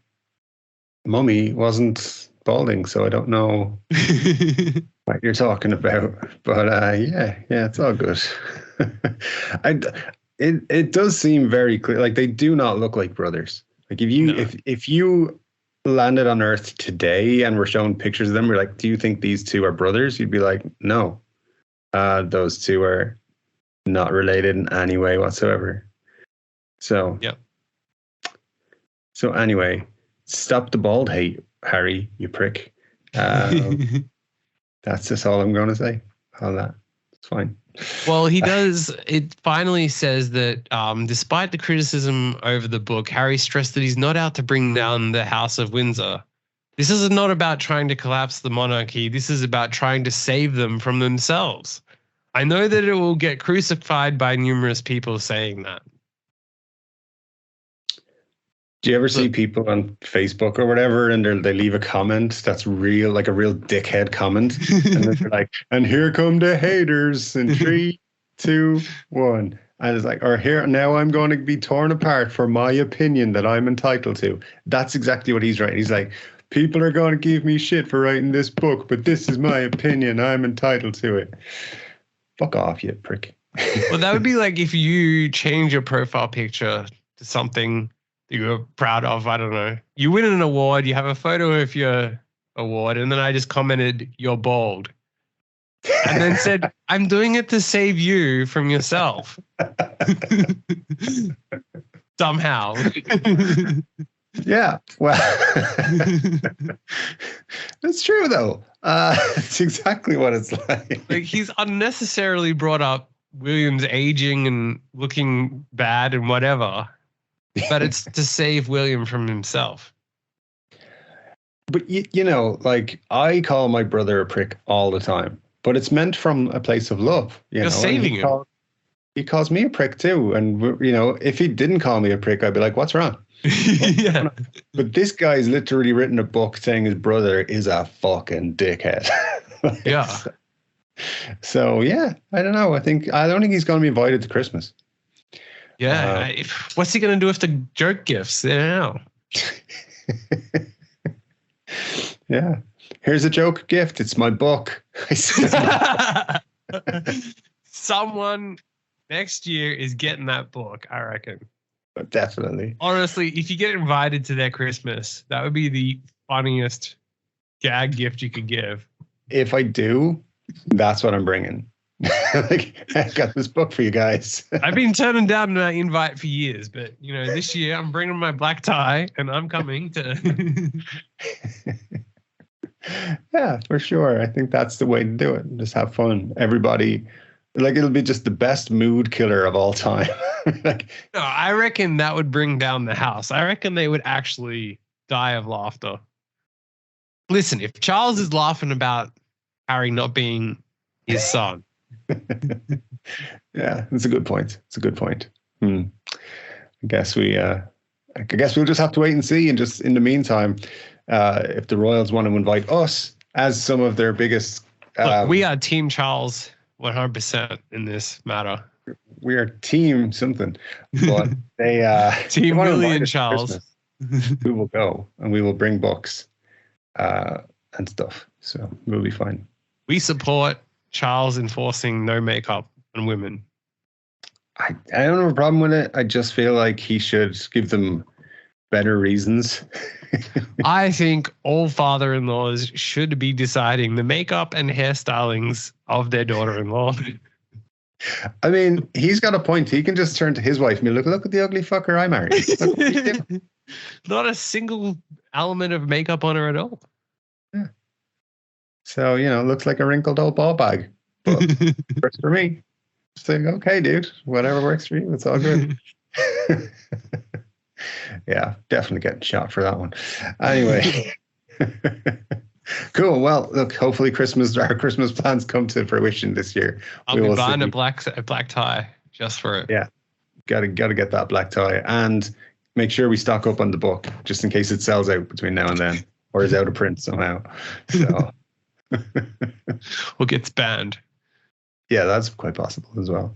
Mummy wasn't balding, so I don't know what you're talking about. But yeah, it's all good. It does seem very clear. Like, they do not look like brothers. Like, if you landed on Earth today and were shown pictures of them, we're like, do you think these two are brothers? You'd be like, no, those two are not related in any way whatsoever. So yep. So anyway, stop the bald hate, Harry, you prick. That's just all I'm going to say on that. It's fine. Well, he does. It finally says that despite the criticism over the book, Harry stressed that he's not out to bring down the House of Windsor. This is not about trying to collapse the monarchy. This is about trying to save them from themselves. I know that it will get crucified by numerous people saying that. Do you ever see people on Facebook or whatever, and they leave a comment that's real, like a real dickhead comment, and then they're like, "And here come the haters in 3, 2, 1," and it's like, "Or here now, I'm going to be torn apart for my opinion that I'm entitled to." That's exactly what he's writing. He's like, People are going to give me shit for writing this book, but this is my opinion. I'm entitled to it. Fuck off, you prick. Well, that would be like if you change your profile picture to something that you're proud of. I don't know. You win an award, you have a photo of your award, and then I just commented, "You're bald." And then said, "I'm doing it to save you from yourself." Somehow. Yeah, well, that's true though. It's exactly what it's like. Like he's unnecessarily brought up William's aging and looking bad and whatever, but it's to save William from himself. But you know, like I call my brother a prick all the time, but it's meant from a place of love. You're saving him. He calls me a prick too, and you know, if he didn't call me a prick, I'd be like, "What's wrong?" Yeah. But this guy's literally written a book saying his brother is a fucking dickhead. Yeah. So yeah, I don't know. I don't think he's going to be invited to Christmas. Yeah. What's he going to do with the jerk gifts? Yeah. Yeah. Here's a joke gift. It's my book. Someone next year is getting that book, I reckon. Definitely. Honestly, if you get invited to their Christmas, that would be the funniest gag gift you could give. If I do, that's what I'm bringing. Like, I got this book for you guys. I've been turning down my invite for years, but you know, this year I'm bringing my black tie and I'm coming to. Yeah, for sure. I think that's the way to do it. Just have fun. Everybody, like, it'll be just the best mood killer of all time. Like, no, I reckon that would bring down the house. I reckon they would actually die of laughter. Listen, if Charles is laughing about Harry not being his son. Yeah, it's a good point. It's a good point. I guess we'll just have to wait and see. And just in the meantime, if the Royals want to invite us as some of their biggest, look, we are Team Charles 100% in this matter. We are team something, but they Team they Willie and Charles. We will go and we will bring books and stuff. So we'll be fine. We support Charles enforcing no makeup on women. I don't have a problem with it. I just feel like he should give them better reasons. I think all father-in-laws should be deciding the makeup and hairstylings of their daughter-in-law. I mean, he's got a point. He can just turn to his wife and be like, look at the ugly fucker I married. Not a single element of makeup on her at all. Yeah. So, you know, looks like a wrinkled old ball bag. But works for me. Just like, okay, dude, whatever works for you, it's all good. Yeah, definitely getting shot for that one. Anyway. Cool. Well, look, hopefully our Christmas plans come to fruition this year. I'll be buying a black tie just for it. Yeah. Gotta get that black tie and make sure we stock up on the book just in case it sells out between now and then or is out of print somehow. So or gets banned. Yeah, that's quite possible as well.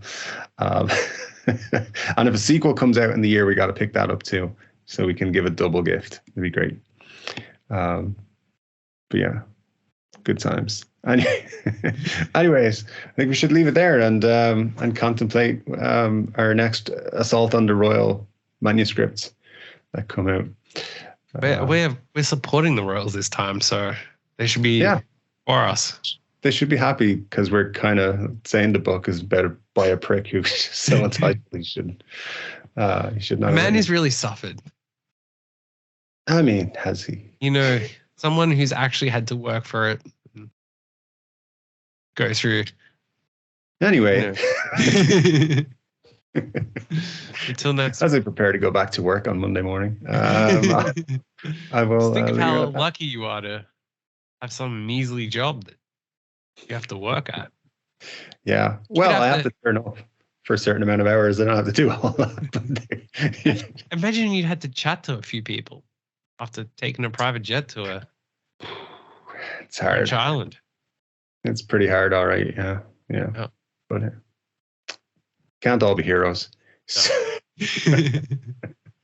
And if a sequel comes out in the year, we got to pick that up too, so we can give a double gift. It'd be great. But yeah, good times. Anyways, I think we should leave it there and contemplate our next assault on the royal manuscripts that come out. We're supporting the royals this time, so they should be for us. They should be happy because we're kind of saying the book is better by a prick who's so entitled. He should not. Man has really suffered. I mean, has he? You know, someone who's actually had to work for it, and go through. Anyway. You know. Until next. As I prepare to go back to work on Monday morning, I will. Just think of how lucky you are to have some measly job that you have to work at. Yeah. Well, I have to turn off for a certain amount of hours. I don't have to do all that. Imagine you had to chat to a few people after taking a private jet to it's hard. French island. It's pretty hard, all right. Yeah. But can't all be heroes. No.